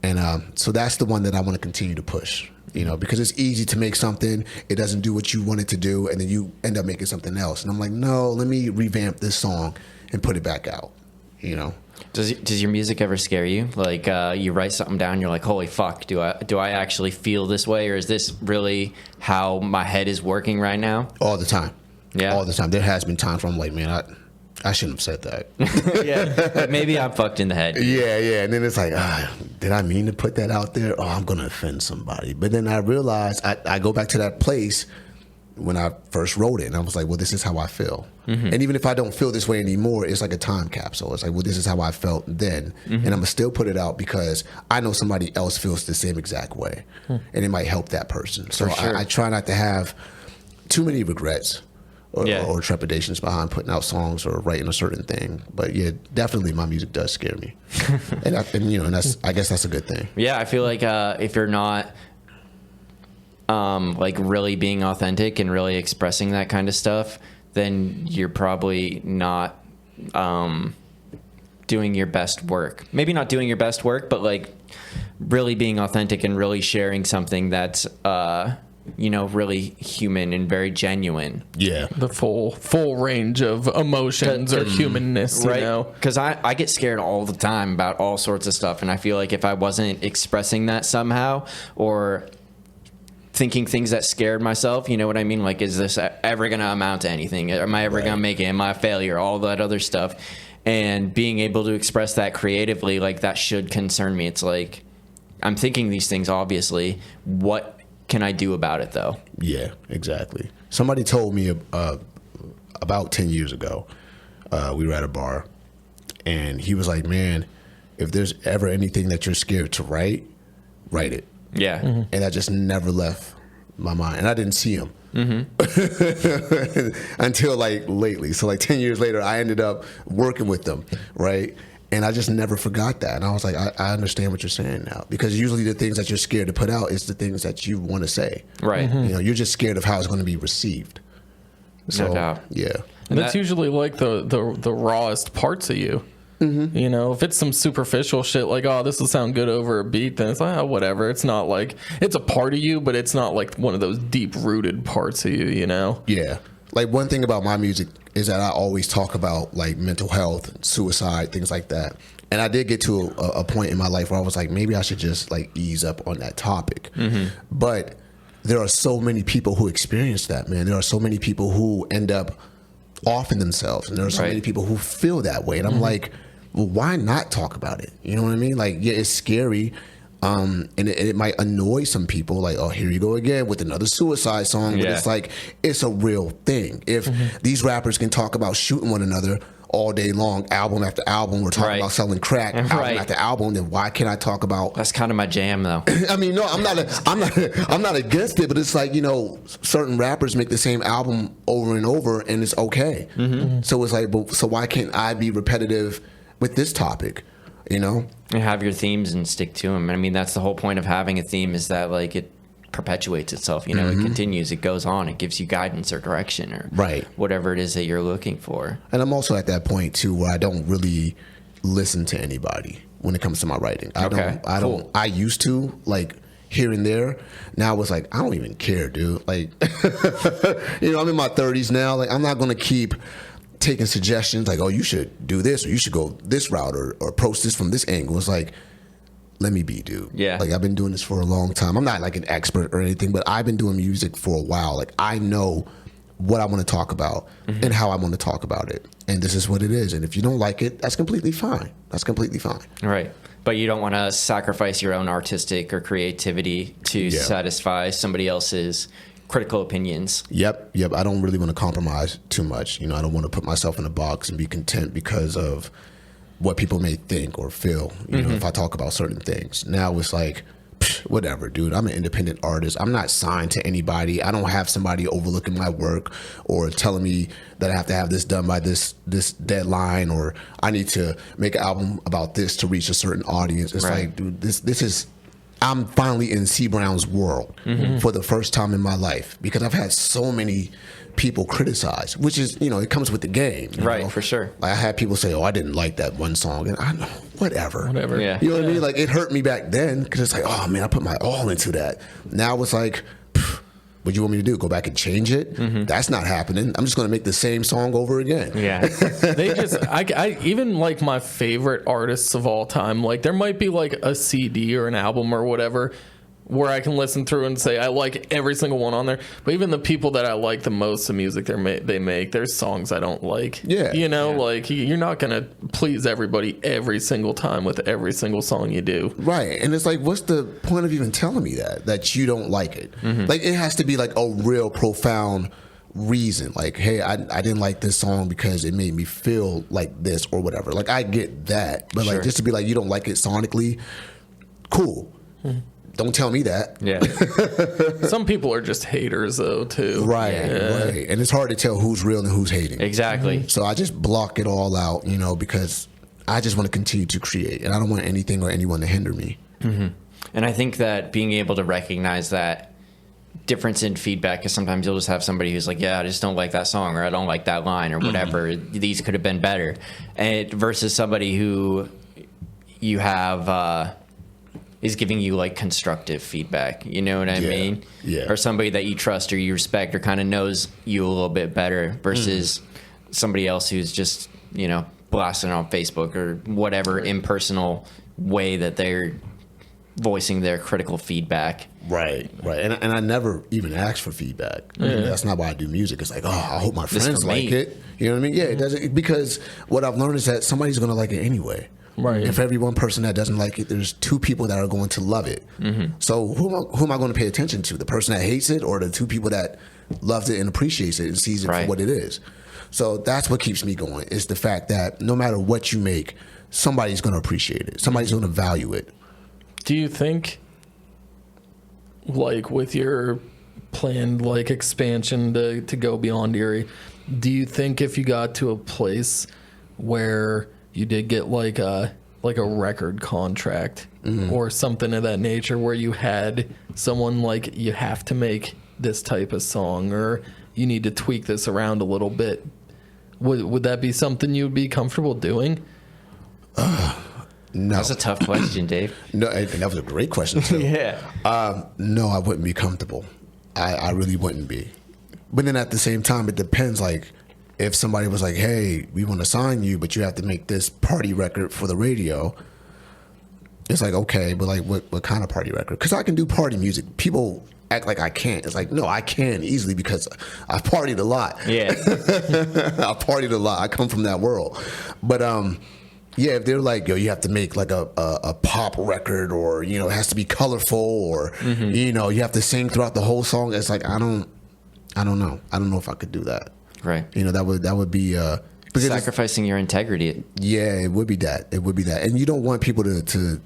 And so that's the one that I want to continue to push. Because it's easy to make something, it doesn't do what you want it to do, and then you end up making something else. And I'm like, no, let me revamp this song and put it back out.
Does your music ever scare you? Like you write something down, you're like, holy fuck, do I actually feel this way, or is this really how my head is working right now?
All the time.
Yeah.
All the time. There has been times where I'm like, man, I shouldn't have said that.
Yeah. Maybe I'm fucked in the head.
Yeah. And then it's like, did I mean to put that out there? Oh, I'm going to offend somebody. But then I realized I go back to that place when I first wrote it, and I was like, well, this is how I feel. And even if I don't feel this way anymore, it's like a time capsule. It's like, well, this is how I felt then. And I'm going to still put it out because I know somebody else feels the same exact way. And it might help that person. So
sure.
I try not to have too many regrets. Or trepidations behind putting out songs or writing a certain thing. But yeah, definitely my music does scare me. and I guess that's a good thing.
Yeah, I feel like if you're not like really being authentic and really expressing that kind of stuff, then you're probably not doing your best work. Maybe not doing your best work, but like really being authentic and really sharing something that's really human and very genuine.
Yeah.
The full range of emotions or humanness,
right? Because I get scared all the time about all sorts of stuff, and I feel like if I wasn't expressing that somehow or thinking things that scared myself, you know what I mean? Like, is this ever going to amount to anything? Am I ever going to make it? Am I a failure? All that other stuff. And being able to express that creatively, like, that should concern me. It's like, I'm thinking these things, obviously. What can I do about it, though?
Yeah, exactly. Somebody told me about 10 years ago, we were at a bar, and he was like, man, if there's ever anything that you're scared to write it.
Yeah.
And that just never left my mind. And I didn't see him until like lately. So like 10 years later, I ended up working with them, right? And I just never forgot that. And I was like, I understand what you're saying now. Because usually the things that you're scared to put out is the things that you want to say.
Right.
You're just scared of how it's going to be received. So,
no doubt.
Yeah.
And that's usually like the rawest parts of you. You know, if it's some superficial shit like, oh, this will sound good over a beat, then it's like, oh, whatever. It's not like, it's a part of you, but it's not like one of those deep rooted parts of you, you know?
Yeah. Like, one thing about my music is that I always talk about like mental health, suicide, things like that. And I did get to a point in my life where I was like, maybe I should just like ease up on that topic. But there are so many people who experience that, man. There are so many people who end up offing themselves, and there are so many people who feel that way. And I'm like, well, why not talk about it? You know what I mean? Like, yeah, it's scary. And it might annoy some people, like, oh, here you go again with another suicide song. But it's like, it's a real thing. If these rappers can talk about shooting one another all day long, album after album, we're talking about selling crack, album after album, then why can't I talk about?
That's kind of my jam, though.
I mean, no, I'm not against it, but it's like, you know, certain rappers make the same album over and over, and it's okay. So it's like, so why can't I be repetitive with this topic? You know,
and have your themes and stick to them. I mean, that's the whole point of having a theme, is that like it perpetuates itself. You know, it continues, it goes on, it gives you guidance or direction or whatever it is that you're looking for.
And I'm also at that point too where I don't really listen to anybody when it comes to my writing. I used to, like, here and there. Now it's like, I don't even care, dude. Like, you know, I'm in my 30s now. Like, I'm not gonna keep taking suggestions like, oh, you should do this, or you should go this route, or approach this from this angle. It's like, let me be, dude.
Yeah.
Like, I've been doing this for a long time. I'm not like an expert or anything, but I've been doing music for a while. Like, I know what I want to talk about and how I want to talk about it. And this is what it is. And if you don't like it, that's completely fine. That's completely fine.
Right. But you don't want to sacrifice your own artistic or creativity to satisfy somebody else's critical opinions.
Yep. I don't really want to compromise too much. You know, I don't want to put myself in a box and be content because of what people may think or feel, you know, if I talk about certain things. Now it's like, whatever, dude. I'm an independent artist. I'm not signed to anybody. I don't have somebody overlooking my work or telling me that I have to have this done by this deadline, or I need to make an album about this to reach a certain audience. It's like, dude, this is, I'm finally in CEE Brown's world for the first time in my life, because I've had so many people criticize, which is, you know, it comes with the game. You know?
For sure.
Like, I had people say, oh, I didn't like that one song. And I know, whatever.
Yeah.
You know what I mean? Like, it hurt me back then, because it's like, oh, man, I put my all into that. Now it's like, what do you want me to do? Go back and change it? That's not happening. I'm just going to make the same song over again.
Yeah.
They just, I even like my favorite artists of all time, like there might be like a CD or an album or whatever where I can listen through and say I like every single one on there. But even the people that I like the most, the music they make, there's songs I don't like.
Yeah.
You know, like you're not going to please everybody every single time with every single song you do.
Right. And it's like, what's the point of even telling me that you don't like it? Like, it has to be like a real profound reason. Like, hey, I didn't like this song because it made me feel like this or whatever. Like, I get that. But like, just to be like, you don't like it sonically, cool. Don't tell me that.
Yeah.
Some people are just haters though too.
Right. And it's hard to tell who's real and who's hating.
Exactly.
So I just block it all out, you know, because I just want to continue to create, and I don't want anything or anyone to hinder me.
And I think that being able to recognize that difference in feedback, because sometimes you'll just have somebody who's like, yeah, I just don't like that song, or I don't like that line, or whatever. These could have been better. And versus somebody who you have is giving you like constructive feedback, you know what I mean?
Yeah.
Or somebody that you trust or you respect or kind of knows you a little bit better versus somebody else who's just, you know, blasting on Facebook or whatever impersonal way that they're voicing their critical feedback.
Right. And I never even ask for feedback. That's not why I do music. It's like, oh, I hope my friends like it. You know what I mean? Yeah, it doesn't, because what I've learned is that somebody's going to like it anyway.
Right.
And for every one person that doesn't like it, there's two people that are going to love it. So who am I going to pay attention to? The person that hates it, or the two people that loves it and appreciates it and sees it for what it is? So that's what keeps me going, is the fact that no matter what you make, somebody's going to appreciate it. Somebody's going to value it.
Do you think, like with your planned like expansion to go beyond Erie, do you think if you got to a place where you did get like a record contract or something of that nature, where you had someone like, you have to make this type of song, or you need to tweak this around a little bit, would that be something you'd be comfortable doing?
No.
That's a tough question, Dave.
No, and that was a great question too.
Yeah.
No, I wouldn't be comfortable. I really wouldn't be. But then at the same time, it depends. Like, if somebody was like, "Hey, we want to sign you, but you have to make this party record for the radio," it's like, okay, but like, what kind of party record? Because I can do party music. People act like I can't. It's like, no, I can easily because I've partied a lot.
Yeah.
I've partied a lot. I come from that world. But yeah, if they're like, yo, you have to make like a pop record, or it has to be colorful, or you have to sing throughout the whole song. It's like I don't know. I don't know if I could do that.
Right.
That would be
sacrificing your integrity.
Yeah, it would be that. It would be that. And you don't want people to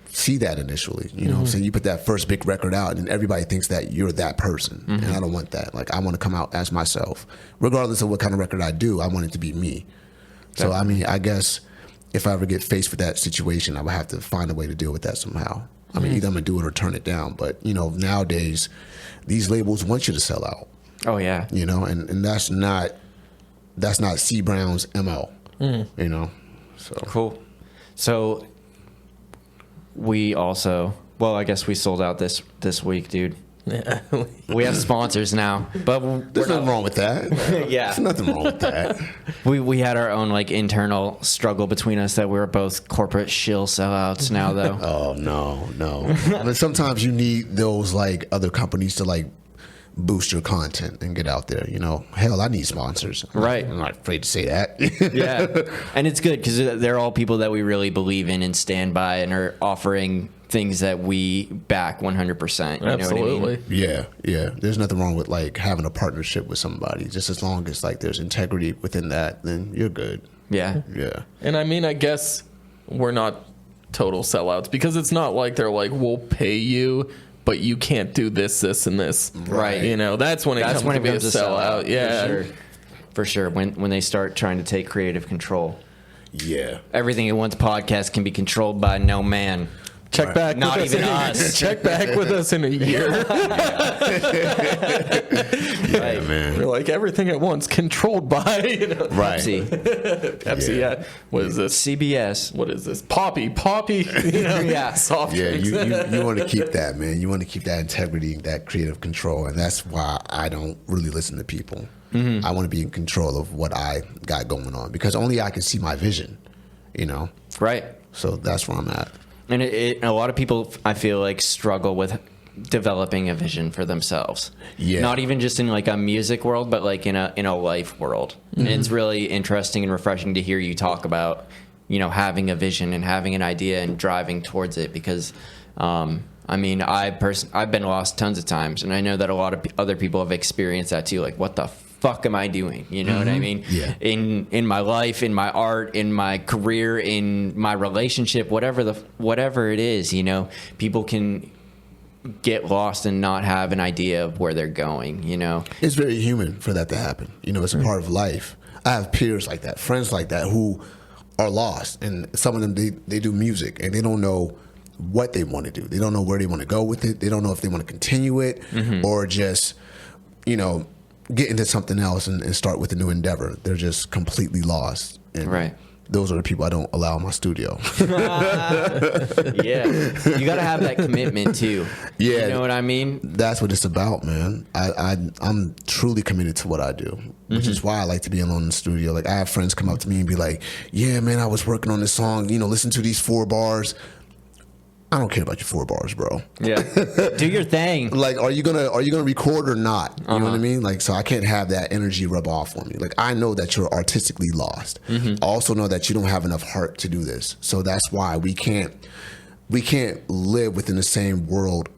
see that initially. You know what I'm saying? You put that first big record out and everybody thinks that you're that person. And I don't want that. Like, I want to come out as myself. Regardless of what kind of record I do, I want it to be me. So, I mean, I guess if I ever get faced with that situation, I would have to find a way to deal with that somehow. I mean, either I'm going to do it or turn it down. But, nowadays, these labels want you to sell out.
Oh, yeah.
And that's not CEE Brown's MO. So
Cool. So we also, well, I guess we sold out this week, dude.
Yeah.
We have sponsors now, but
there's nothing wrong with that.
Yeah.
There's nothing wrong with that.
We had our own like internal struggle between us that we were both corporate shill sellouts now, though.
Oh, no. I mean, sometimes you need those like other companies to like boost your content and get out there. Hell, I need sponsors.
Right.
I'm not afraid to say that.
Yeah. And it's good because they're all people that we really believe in and stand by and are offering things that we back 100%. You
Absolutely.
know what I mean?
Yeah. There's nothing wrong with like having a partnership with somebody. Just as long as like there's integrity within that, then you're good.
Yeah.
Yeah.
And I mean, I guess we're not total sellouts because it's not like they're like, we'll pay you, but you can't do this, and this.
Right.
That's when it comes to be a sellout. Yeah.
For sure. When they start trying to take creative control.
Yeah.
Everything at Once podcast can be controlled by no man.
Check back.
Not
with
even
us.
us.
Check back with us in a year.
Yeah, man.
We're like everything at once, controlled by
Right.
Pepsi.
Yeah. What is this?
CBS.
What is this? Poppy.
Yeah.
Soft
Yeah,
drinks.
you want to keep that, man. You want to keep that integrity, that creative control, and that's why I don't really listen to people. I want to be in control of what I got going on because only I can see my vision.
Right.
So that's where I'm at.
And a lot of people, I feel like, struggle with developing a vision for themselves.
Yeah.
Not even just in like a music world, but like in a life world. And it's really interesting and refreshing to hear you talk about, having a vision and having an idea and driving towards it. Because, I mean, I've been lost tons of times, and I know that a lot of other people have experienced that too. Like, what the fuck am I doing? You know what I mean?
Yeah.
In my life, in my art, in my career, in my relationship, whatever it is, people can get lost and not have an idea of where they're going.
It's very human for that to happen. It's a part of life. I have peers like that, friends like that who are lost, and some of them they do music and they don't know what they want to do. They don't know where they want to go with it. They don't know if they want to continue it or just get into something else and start with a new endeavor. They're just completely lost. And
Right.
those are the people I don't allow in my studio.
Yeah. You got to have that commitment too.
Yeah.
You know what I mean?
That's what it's about, man. I'm truly committed to what I do, which is why I like to be alone in the studio. Like, I have friends come up to me and be like, yeah, man, I was working on this song, listen to these 4 bars. I don't care about your 4 bars, bro.
Yeah. Do your thing.
Like, are you gonna record or not? You know what I mean? Like, so I can't have that energy rub off on me. Like, I know that you're artistically lost. I also know that you don't have enough heart to do this. So that's why we can't live within the same world,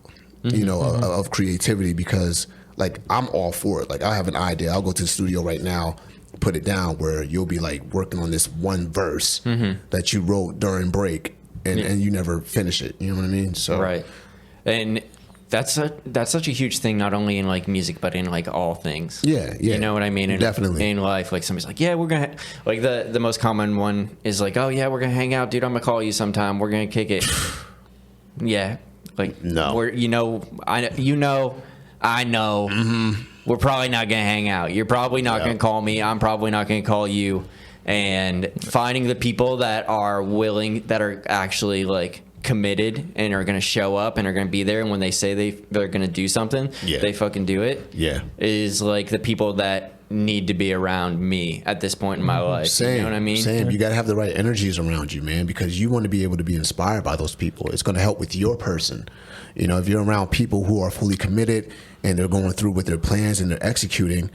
of creativity, because like, I'm all for it. Like, I have an idea. I'll go to the studio right now, put it down, where you'll be like working on this one verse that you wrote during break. And you never finish it. You know what I mean? So
Right. And that's such a huge thing, not only in like music, but in like all things.
Yeah.
You know what I mean?
Definitely.
In life, like somebody's like, yeah, we're going to, like the most common one is like, oh yeah, we're going to hang out, dude. I'm going to call you sometime. We're going to kick it. Yeah. Like,
No.
I know we're probably not going to hang out. You're probably not going to call me. I'm probably not going to call you. and finding the people that are willing, that are actually like committed and are going to show up and are going to be there, and when they say they're going to do something, they fucking do it. Is like the people that need to be around me at this point in my life.
Same,
you know what I mean?
Same. You got to have the right energies around you, man, because you want to be able to be inspired by those people. It's going to help with your person. You know, if you're around people who are fully committed and they're going through with their plans and they're executing,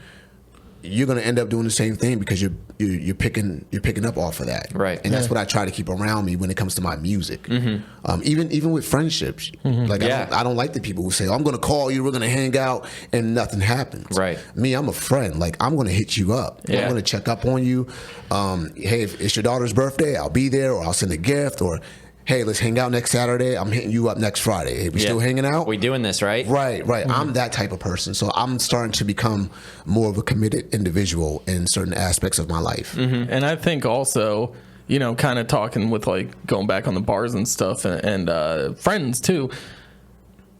you're going to end up doing the same thing because you're picking up off of that,
right?
And that's what I try to keep around me when it comes to my music. Even with friendships, like I don't like the people who say, oh, "I'm going to call you, we're going to hang out," and nothing happens.
Right?
Me, I'm a friend. Like I'm going to hit you up. I'm going to check up on you. Hey, if it's your daughter's birthday, I'll be there, or I'll send a gift, or hey, let's hang out next Saturday. I'm hitting you up next Friday. Hey, we still hanging out?
We doing this, right?
Right. I'm that type of person. So I'm starting to become more of a committed individual in certain aspects of my life.
And I think also, you know, kind of talking with like going back on the bars and stuff and friends too,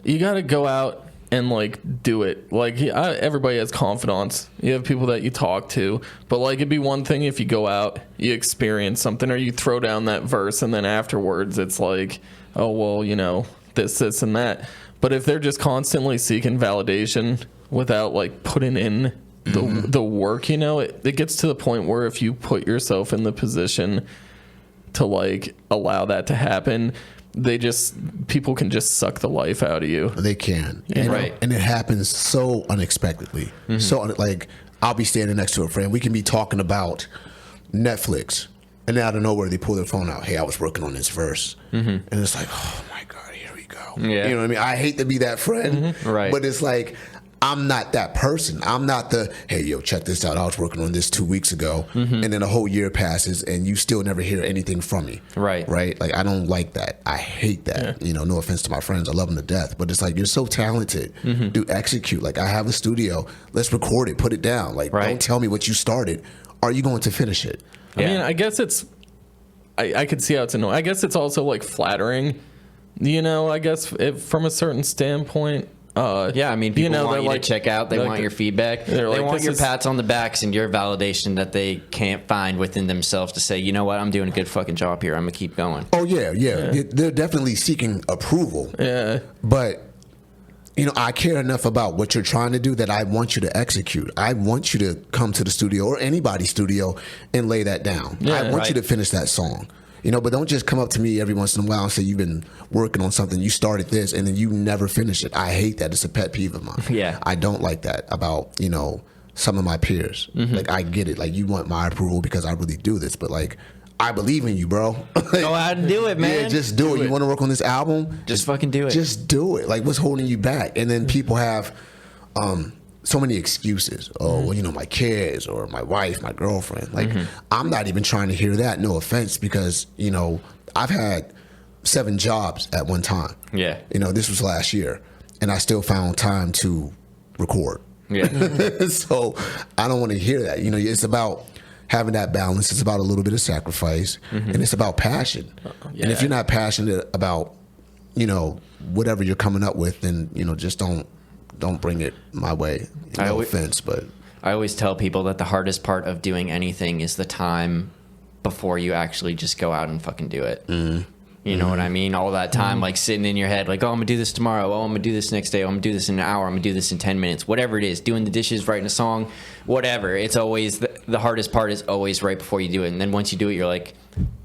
you got to go out and like do it. Like everybody has confidants. You have people that you talk to, but like it'd be one thing if you go out, you experience something, or you throw down that verse, and then afterwards it's like, oh well, you know, this and that. But if they're just constantly seeking validation without like putting in the work, you know, it gets to the point where if you put yourself in the position to like allow that to happen, people can just suck the life out of you.
They can.
Right.
And it happens so unexpectedly. So like I'll be standing next to a friend. We can be talking about Netflix, and then out of nowhere they pull their phone out. Hey, I was working on this verse. And it's like, oh my God, here we go.
Yeah.
You know what I mean? I hate to be that friend.
Right.
But it's like, I'm not that person. I'm not the, hey, yo, check this out. I was working on this 2 weeks ago. And then a whole year passes and you still never hear anything from me.
Right.
Like, I don't like that. I hate that. You know, no offense to my friends. I love them to death. But it's like, you're so talented. Do execute. Like, I have a studio. Let's record it. Put it down. Like, don't tell me what you started. Are you going to finish it?
I mean, I guess it's, I could see how it's annoying. I guess it's also like flattering, you know, I guess from a certain standpoint.
I mean, people want you to check out. They want your feedback. They
like,
want your pats on the backs and your validation that they can't find within themselves to say, you know what, I'm doing a good fucking job here. I'm going to keep going.
Oh, yeah. They're definitely seeking approval.
Yeah.
But, you know, I care enough about what you're trying to do that I want you to execute. I want you to come to the studio or anybody's studio and lay that down. I want you to finish that song. You know, but don't just come up to me every once in a while and say you've been working on something, you started this, and then you never finish it. I hate that. It's a pet peeve of mine.
Yeah.
I don't like that about, you know, some of my peers. Like, I get it. Like, you want my approval because I really do this, but like, I believe in you, bro.
Go out and do it, man.
Yeah, just do it. You want to work on this album?
Just fucking do it.
Just do it. Like, what's holding you back? And then people have so many excuses. Oh, well, you know, my kids or my wife, my girlfriend. Like, I'm not even trying to hear that. No offense, because, you know, I've had 7 jobs at one time.
Yeah.
You know, this was last year, and I still found time to record.
Yeah.
So I don't want to hear that. You know, it's about having that balance. It's about a little bit of sacrifice, and it's about passion. And if you're not passionate about, you know, whatever you're coming up with, then, you know, just don't bring it my way. No offense, but
I always tell people that the hardest part of doing anything is the time before you actually just go out and fucking do it. You know what I mean? All that time, like sitting in your head, like, oh, I'm gonna do this tomorrow. Oh, I'm gonna do this next day. Oh, I'm gonna do this in an hour. I'm gonna do this in 10 minutes. Whatever it is, doing the dishes, writing a song, whatever. It's always the hardest part is always right before you do it. And then once you do it, you're like,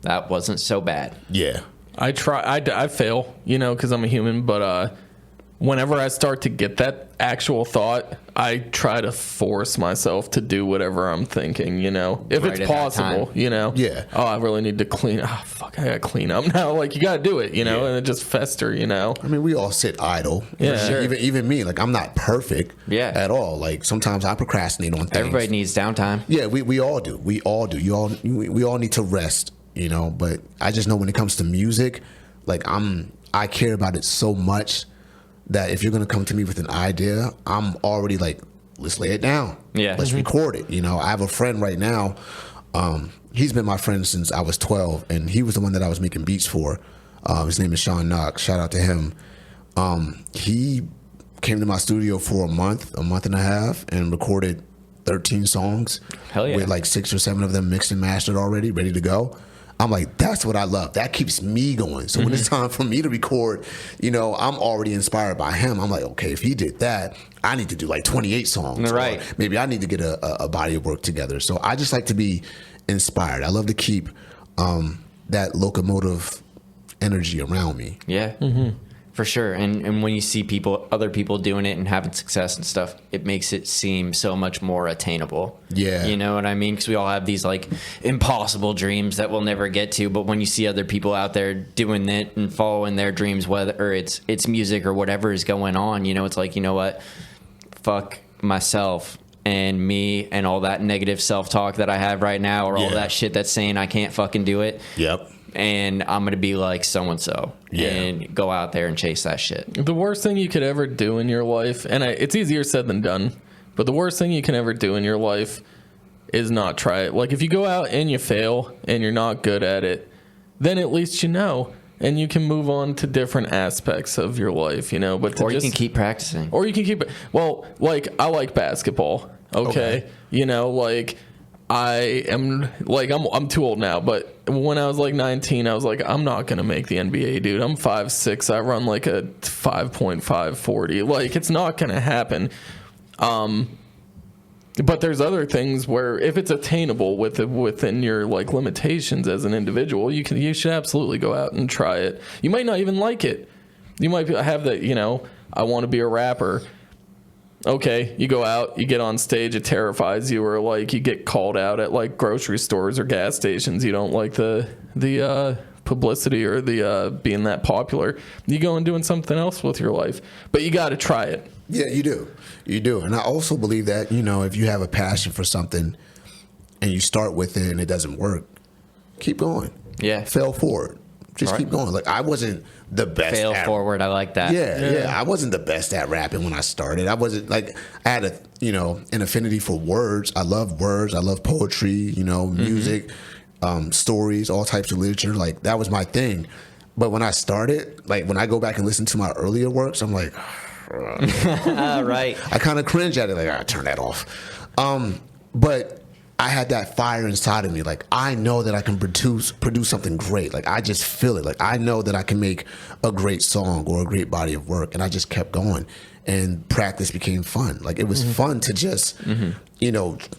that wasn't so bad.
yeah.
I fail, you know, because I'm a human, but whenever I start to get that actual thought, I try to force myself to do whatever I'm thinking, you know, if
Right
it's
at that
possible,
time.
you know.
Yeah.
Oh, I really need to clean. Oh, fuck, I gotta clean up now. Like, you gotta do it, you know, and it just fester, you know.
I mean, we all sit idle.
Yeah. Sure.
Even me. Like, I'm not perfect. At all. Like, sometimes I procrastinate on things.
Everybody needs downtime.
Yeah, we all do. We all do. We all need to rest, you know. But I just know when it comes to music, like, I care about it so much that if you're gonna come to me with an idea, I'm already like, let's lay it down.
Yeah.
Let's record it. You know, I have a friend right now. He's been my friend since I was 12, and he was the one that I was making beats for. His name is Sean Knox. Shout out to him. He came to my studio for a month and a half, and recorded 13 songs.
Hell yeah.
With like 6 or 7 of them mixed and mastered already, ready to go. I'm like, that's what I love. That keeps me going. So when it's time for me to record, I'm already inspired by him. I'm like, okay, if he did that, I need to do like 28 songs.
Right.
Or maybe I need to get a body of work together. So I just like to be inspired. I love to keep that locomotive energy around me.
Yeah. For sure. And when you see other people doing it and having success and stuff, it makes it seem so much more attainable.
Yeah.
You know what I mean? Because we all have these like impossible dreams that we'll never get to. But when you see other people out there doing it and following their dreams, whether it's music or whatever is going on, it's like, you know what? Fuck myself and me and all that negative self-talk that I have right now, or all that shit that's saying I can't fucking do it.
Yep.
And I'm going to be like so-and-so and go out there and chase that shit.
The worst thing you could ever do in your life, and it's easier said than done, but the worst thing you can ever do in your life is not try it. Like if you go out and you fail and you're not good at it, then at least you know, and you can move on to different aspects of your life, But
Or you can keep practicing.
Or you can keep it. Well, like I like basketball. Okay. Like I am like I'm too old now, but when I was like 19, I was like, I'm not gonna make the NBA, dude. I'm 5'6". I run like a 5.5 40. Like it's not gonna happen. But there's other things where if it's attainable within your like limitations as an individual, you should absolutely go out and try it. You might not even like it. You might have that, I want to be a rapper. Okay, you go out, you get on stage, it terrifies you, or like you get called out at like grocery stores or gas stations. You don't like the publicity or the being that popular. You go and doing something else with your life, but you got to try it.
Yeah, you do. And I also believe that, if you have a passion for something and you start with it and it doesn't work, keep going.
Yeah.
Fail forward. Just keep going. Like I wasn't the best.
Fail forward. I like that.
Yeah. I wasn't the best at rapping when I started. I wasn't like I had an affinity for words. I love words. I love poetry. Music, stories, all types of literature. Like that was my thing. But when I started, like when I go back and listen to my earlier works, I'm like,
right.
I kind of cringe at it. Like I turn that off. But I had that fire inside of me. Like, I know that I can produce something great. Like, I just feel it. Like, I know that I can make a great song or a great body of work. And I just kept going. And practice became fun. Like, it was fun to just,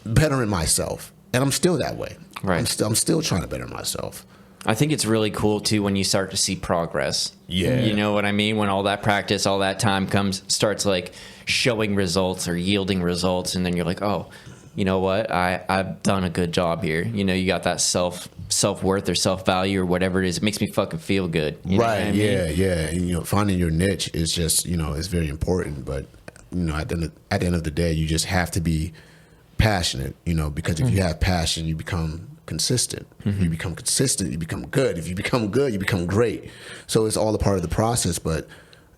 bettering myself. And I'm still that way.
Right.
I'm still trying to better myself.
I think it's really cool, too, when you start to see progress.
Yeah.
You know what I mean? When all that practice, all that time starts, like, showing results or yielding results. And then you're like, oh, you know what? I've done a good job here. You got that self-worth or self-value or whatever it is. It makes me fucking feel good. You know what I mean?
Yeah. And, finding your niche is just, is very important. But, at the end of the day, you just have to be passionate, because if you have passion, you become consistent. You become consistent, you become good. If you become good, you become great. So it's all a part of the process, but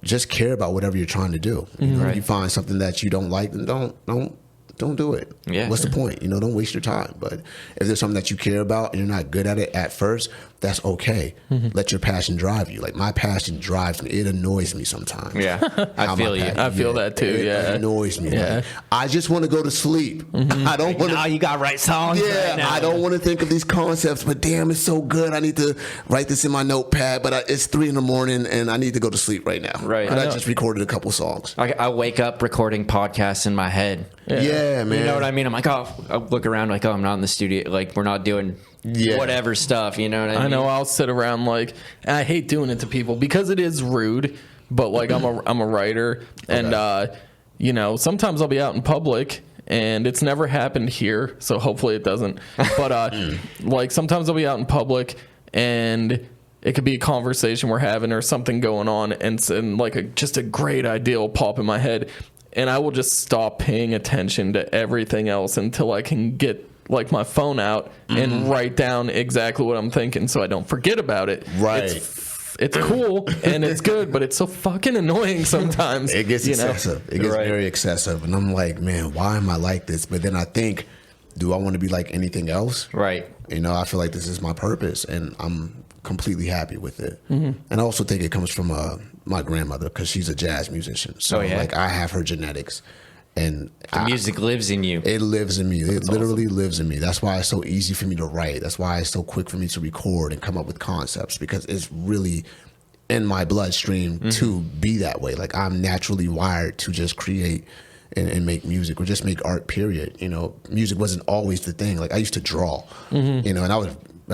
just care about whatever you're trying to do. If you find something that you don't like, then don't do it.
Yeah.
What's the point? Don't waste your time. But if there's something that you care about and you're not good at it at first, that's okay. Let your passion drive you. Like my passion drives me. It annoys me sometimes.
Yeah. I feel you.
I feel that too.
It annoys me. Yeah. Like, I just want to go to sleep. I don't want to.
Now you got to write songs.
Yeah.
Right now.
I don't want to think of these concepts, but damn, it's so good. I need to write this in my notepad, but it's 3 a.m. and I need to go to sleep right now.
Right.
But I just recorded a couple songs.
I wake up recording podcasts in my head.
Yeah, man.
You know what I mean? I'm like, I look around like, I'm not in the studio. Like, we're not doing whatever stuff. You know what I mean?
I know. I'll sit around like, I hate doing it to people because it is rude. But like, I'm a writer, and sometimes I'll be out in public. And it's never happened here, so hopefully it doesn't. But like sometimes I'll be out in public, and it could be a conversation we're having or something going on, and like just a great idea will pop in my head. And I will just stop paying attention to everything else until I can get like my phone out and write down exactly what I'm thinking so I don't forget about it.
Right.
It's cool and it's good, but it's so fucking annoying sometimes.
It gets excessive. It gets very excessive. And I'm like, man, why am I like this? But then I think, do I want to be like anything else?
Right.
I feel like this is my purpose and I'm completely happy with it. And I also think it comes from my grandmother because she's a jazz musician. So like I have her genetics And
The music lives in you.
It lives in me. It literally lives in me. That's why it's so easy for me to write. That's why it's so quick for me to record and come up with concepts, because it's really in my bloodstream to be that way. Like, I'm naturally wired to just create and make music, or just make art, period. You know, music wasn't always the thing. Like, I used to draw, you know, and I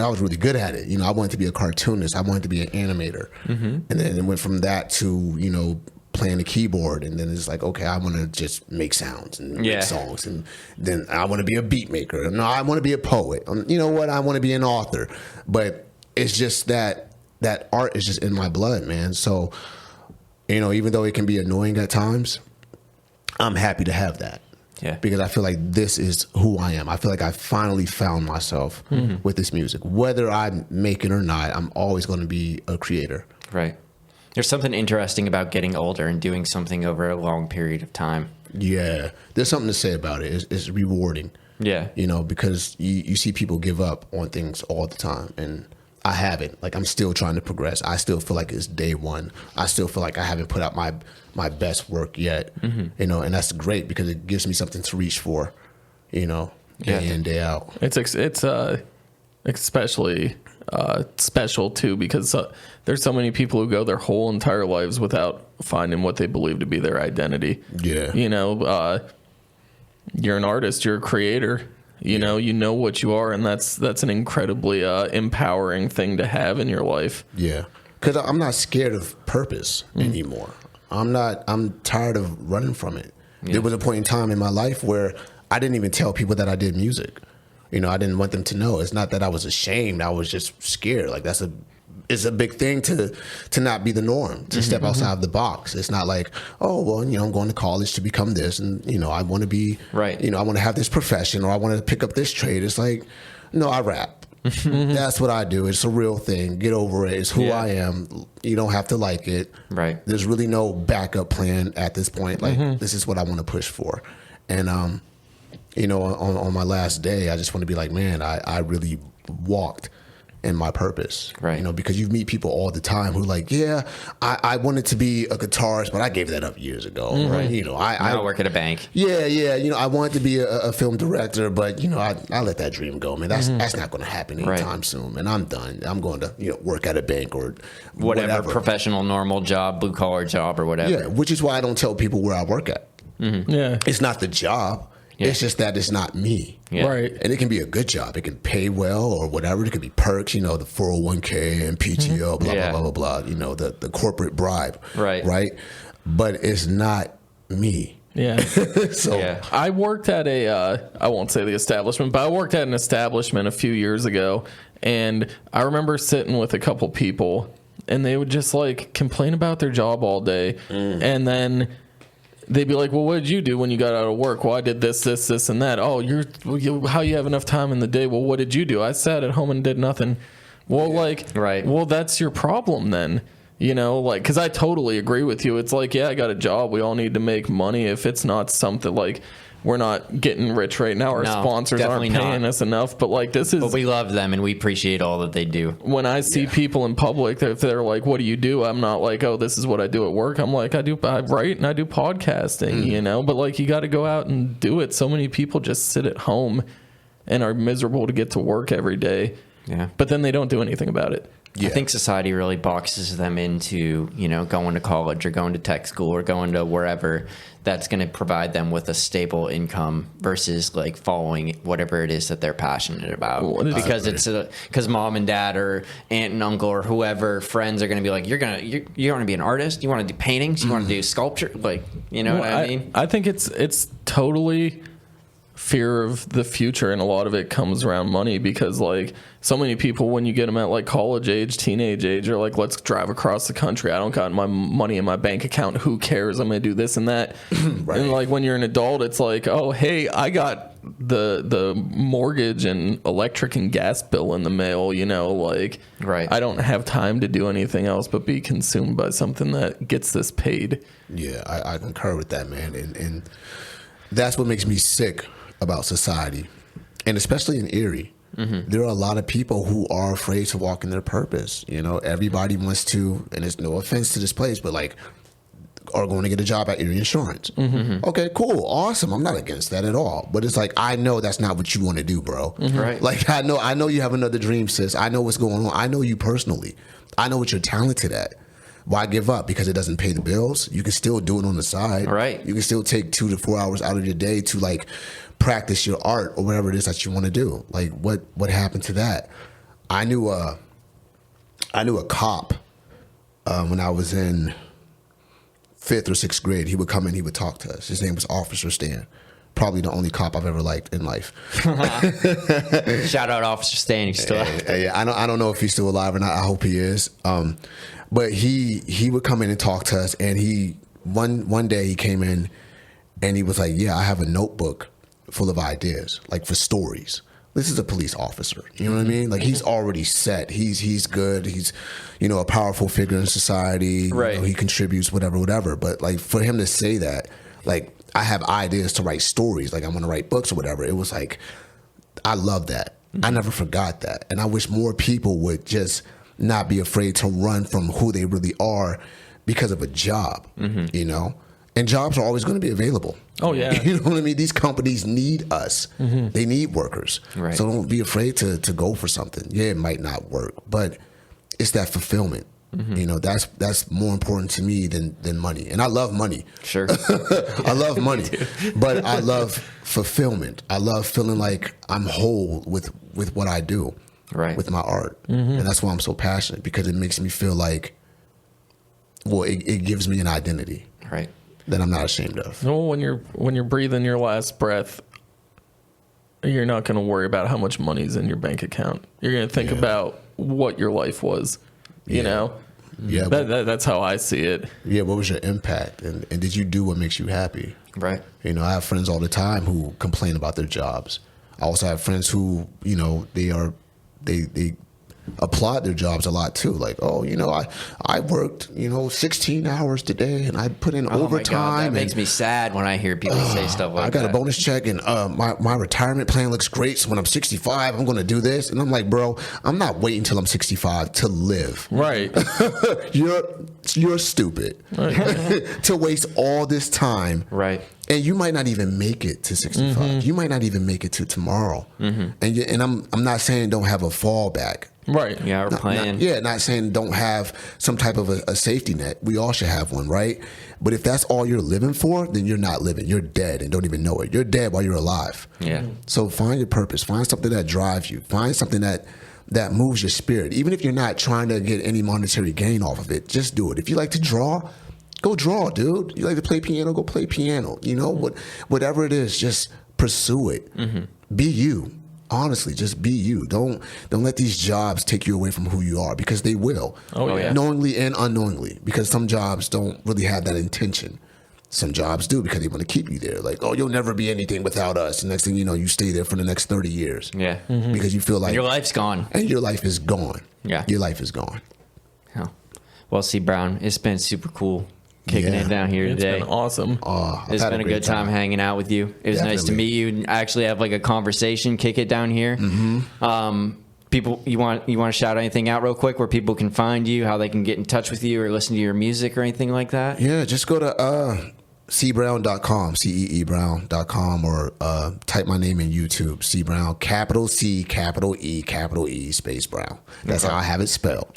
was really good at it. You know, I wanted to be a cartoonist. I wanted to be an animator. And then it went from that to, you know, playing the keyboard, and then it's like, okay, I want to just make sounds and make songs, and then I want to be a beat maker. No, I want to be a poet. You know what? I want to be an author. But it's just that art is just in my blood, man. So, you know, even though it can be annoying at times, I'm happy to have that.
Yeah.
Because I feel like this is who I am. I feel like I finally found myself with this music. Whether I make it or not, I'm always going to be a creator.
Right. There's something interesting about getting older and doing something over a long period of time.
Yeah. There's something to say about it. It's rewarding.
Yeah.
You know, because you see people give up on things all the time. And I haven't. Like, I'm still trying to progress. I still feel like it's day one. I still feel like I haven't put out my best work yet. You know, and that's great, because it gives me something to reach for, you know, day in, day out.
It's especially special too, because there's so many people who go their whole entire lives without finding what they believe to be their identity.
Yeah.
You know, you're an artist, you're a creator. You know what you are, and that's an incredibly empowering thing to have in your life.
Yeah, because I'm not scared of purpose anymore. I'm tired of running from it. Yeah. There was a point in time in my life where I didn't even tell people that I did music. You know, I didn't want them to know. It's not that I was ashamed. I was just scared. Like, it's a big thing to not be the norm, to step outside of the box. It's not like, oh, well, you know, I'm going to college to become this, and, you know, I want to be, you know, I want to have this profession, or I want to pick up this trade. It's like, no, I rap. That's what I do. It's a real thing. Get over it. It's who I am. You don't have to like it.
Right.
There's really no backup plan at this point. Like, this is what I want to push for. And, you know, on my last day, I just want to be like, man, I really walked in my purpose.
Right.
You know, because you meet people all the time who like, yeah, I wanted to be a guitarist, but I gave that up years ago. Right. You know, I
work at a bank.
Yeah. You know, I wanted to be a film director, but, you know, I let that dream go, man. That's not going to happen anytime soon. And I'm done. I'm going to, you know, work at a bank or whatever.
Professional, normal job, blue collar job, or whatever.
Yeah. Which is why I don't tell people where I work at.
Yeah.
It's not the job. Yeah. It's just that it's not me.
Yeah. Right.
And it can be a good job. It can pay well or whatever. It could be perks, you know, the 401k and PTO, blah, blah, blah, you know, the corporate bribe. Right. But it's not me.
Yeah.
So
I worked at I won't say the establishment, but I worked at an establishment a few years ago. And I remember sitting with a couple people, and they would just like complain about their job all day. And then they'd be like, well, what did you do when you got out of work? Well, I did this, and that. Oh, how you have enough time in the day? Well, what did you do? I sat at home and did nothing. Well, well, that's your problem then. You know, like, because I totally agree with you. It's like, yeah, I got a job. We all need to make money. If it's not something like, we're not getting rich right now. Our sponsors aren't paying us enough. But like, this is.
But we love them and we appreciate all that they do.
When I see people in public, if they're like, "What do you do?" I'm not like, "Oh, this is what I do at work." I'm like, I write and I do podcasting. You know, but like, you got to go out and do it. So many people just sit at home and are miserable to get to work every day.
Yeah.
But then they don't do anything about it.
Yeah. I think society really boxes them into, you know, going to college or going to tech school or going to wherever that's going to provide them with a stable income versus like following whatever it is that they're passionate about. Because mom and dad or aunt and uncle or whoever friends are going to be like, you want to be an artist? You want to do paintings? You want to do sculpture? Like, you know what I mean?
I think it's totally fear of the future, and a lot of it comes around money, because like so many people, when you get them at like college age, teenage age, are like, let's drive across the country. I don't got my money in my bank account. Who cares? I'm gonna do this and that. Right. And like when you're an adult, it's like, oh hey, I got the mortgage and electric and gas bill in the mail, you know, like I don't have time to do anything else but be consumed by something that gets this paid.
Yeah, I concur with that, man. And that's what makes me sick about society, and especially in Erie. There are a lot of people who are afraid to walk in their purpose. You know, everybody wants to, and there's no offense to this place, but like are going to get a job at Erie Insurance. Okay, cool, awesome. I'm not against that at all. But it's like, I know that's not what you want to do, bro.
Right.
Like, I know you have another dream, sis. I know what's going on. I know you personally. I know what you're talented at. Why give up? Because it doesn't pay the bills. You can still do it on the side.
Right.
You can still take 2 to 4 hours out of your day to like practice your art or whatever it is that you want to do. Like, what happened to that? I knew a cop when I was in 5th or 6th grade. He would come in, he would talk to us. His name was Officer Stan. Probably the only cop I've ever liked in life.
Shout out Officer Stan. He's still out.
Yeah, I don't know if he's still alive or not. I hope he is. But he would come in and talk to us, and one day he came in and he was like, yeah, I have a notebook full of ideas, like for stories. This is a police officer. You know what I mean? Like, he's already set. He's good. He's, a powerful figure in society.
Right.
He contributes, whatever. But like, for him to say that, like, I have ideas to write stories, like I'm gonna write books or whatever. It was like, I love that. I never forgot that. And I wish more people would just not be afraid to run from who they really are because of a job, And jobs are always going to be available.
Oh, yeah.
You know what I mean? These companies need us. They need workers.
Right.
So don't be afraid to go for something. Yeah, it might not work, but it's that fulfillment. That's more important to me than money. And I love money.
Sure.
I love money, but I love fulfillment. I love feeling like I'm whole with what I do,
Right.
with my art. And that's why I'm so passionate, because it makes me feel like, well, it gives me an identity
Right.
that I'm not ashamed of.
Well, when you're breathing your last breath, you're not going to worry about how much money's in your bank account. You're going to think about what your life was. You know,
Yeah.
that's how I see it.
Yeah. What was your impact? And did you do what makes you happy?
Right.
I have friends all the time who complain about their jobs. I also have friends who, they applaud their jobs a lot too. Like, I worked, 16 hours today and I put in
Oh
overtime.
my God, that makes me sad when I hear people say stuff like that.
I got a bonus check and my retirement plan looks great. So when I'm 65, I'm going to do this. And I'm like, bro, I'm not waiting till I'm 65 to live.
Right.
You're stupid to waste all this time.
Right.
And you might not even make it to 65. You might not even make it to tomorrow. And I'm not saying don't have a fallback.
Right.
Yeah, our plan.
Not saying don't have some type of a safety net. We all should have one, right? But if that's all you're living for, then you're not living. You're dead and don't even know it. You're dead while you're alive.
Yeah.
So find your purpose. Find something that drives you. Find something that moves your spirit. Even if you're not trying to get any monetary gain off of it, just do it. If you like to draw, go draw, dude. You like to play piano, go play piano. Whatever it is, just pursue it. Be you. Honestly, just be you. Don't let these jobs take you away from who you are, because they will.
Oh, yeah.
Knowingly and unknowingly, because some jobs don't really have that intention. Some jobs do, because they want to keep you there. Like, oh, you'll never be anything without us. And next thing you know, you stay there for the next 30 years.
Yeah.
Because you feel like
Your life's gone.
and your life is gone.
Yeah.
Your life is gone.
Oh. Well, CEE Brown, it's been super cool kicking
Yeah.
it down here
It's
today.
been awesome.
I've
It's
had
been a
great
good time hanging out with you. It was nice to
Definitely.
meet you and actually have like a conversation, kick it down here. People, you want to shout anything out real quick where people can find you, how they can get in touch with you or listen to your music or anything like that?
Yeah, just go to CeeBrown.com, CEEBrown.com, or type my name in YouTube, CEE Brown, capital C, capital E, space Brown. That's how I have it spelled.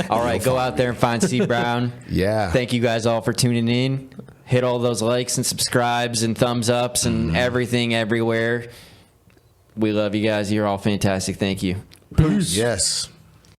All right, go out there and find CEE Brown.
Yeah.
Thank you guys all for tuning in. Hit all those likes and subscribes and thumbs ups and everything everywhere. We love you guys. You're all fantastic. Thank you.
Peace.
Yes.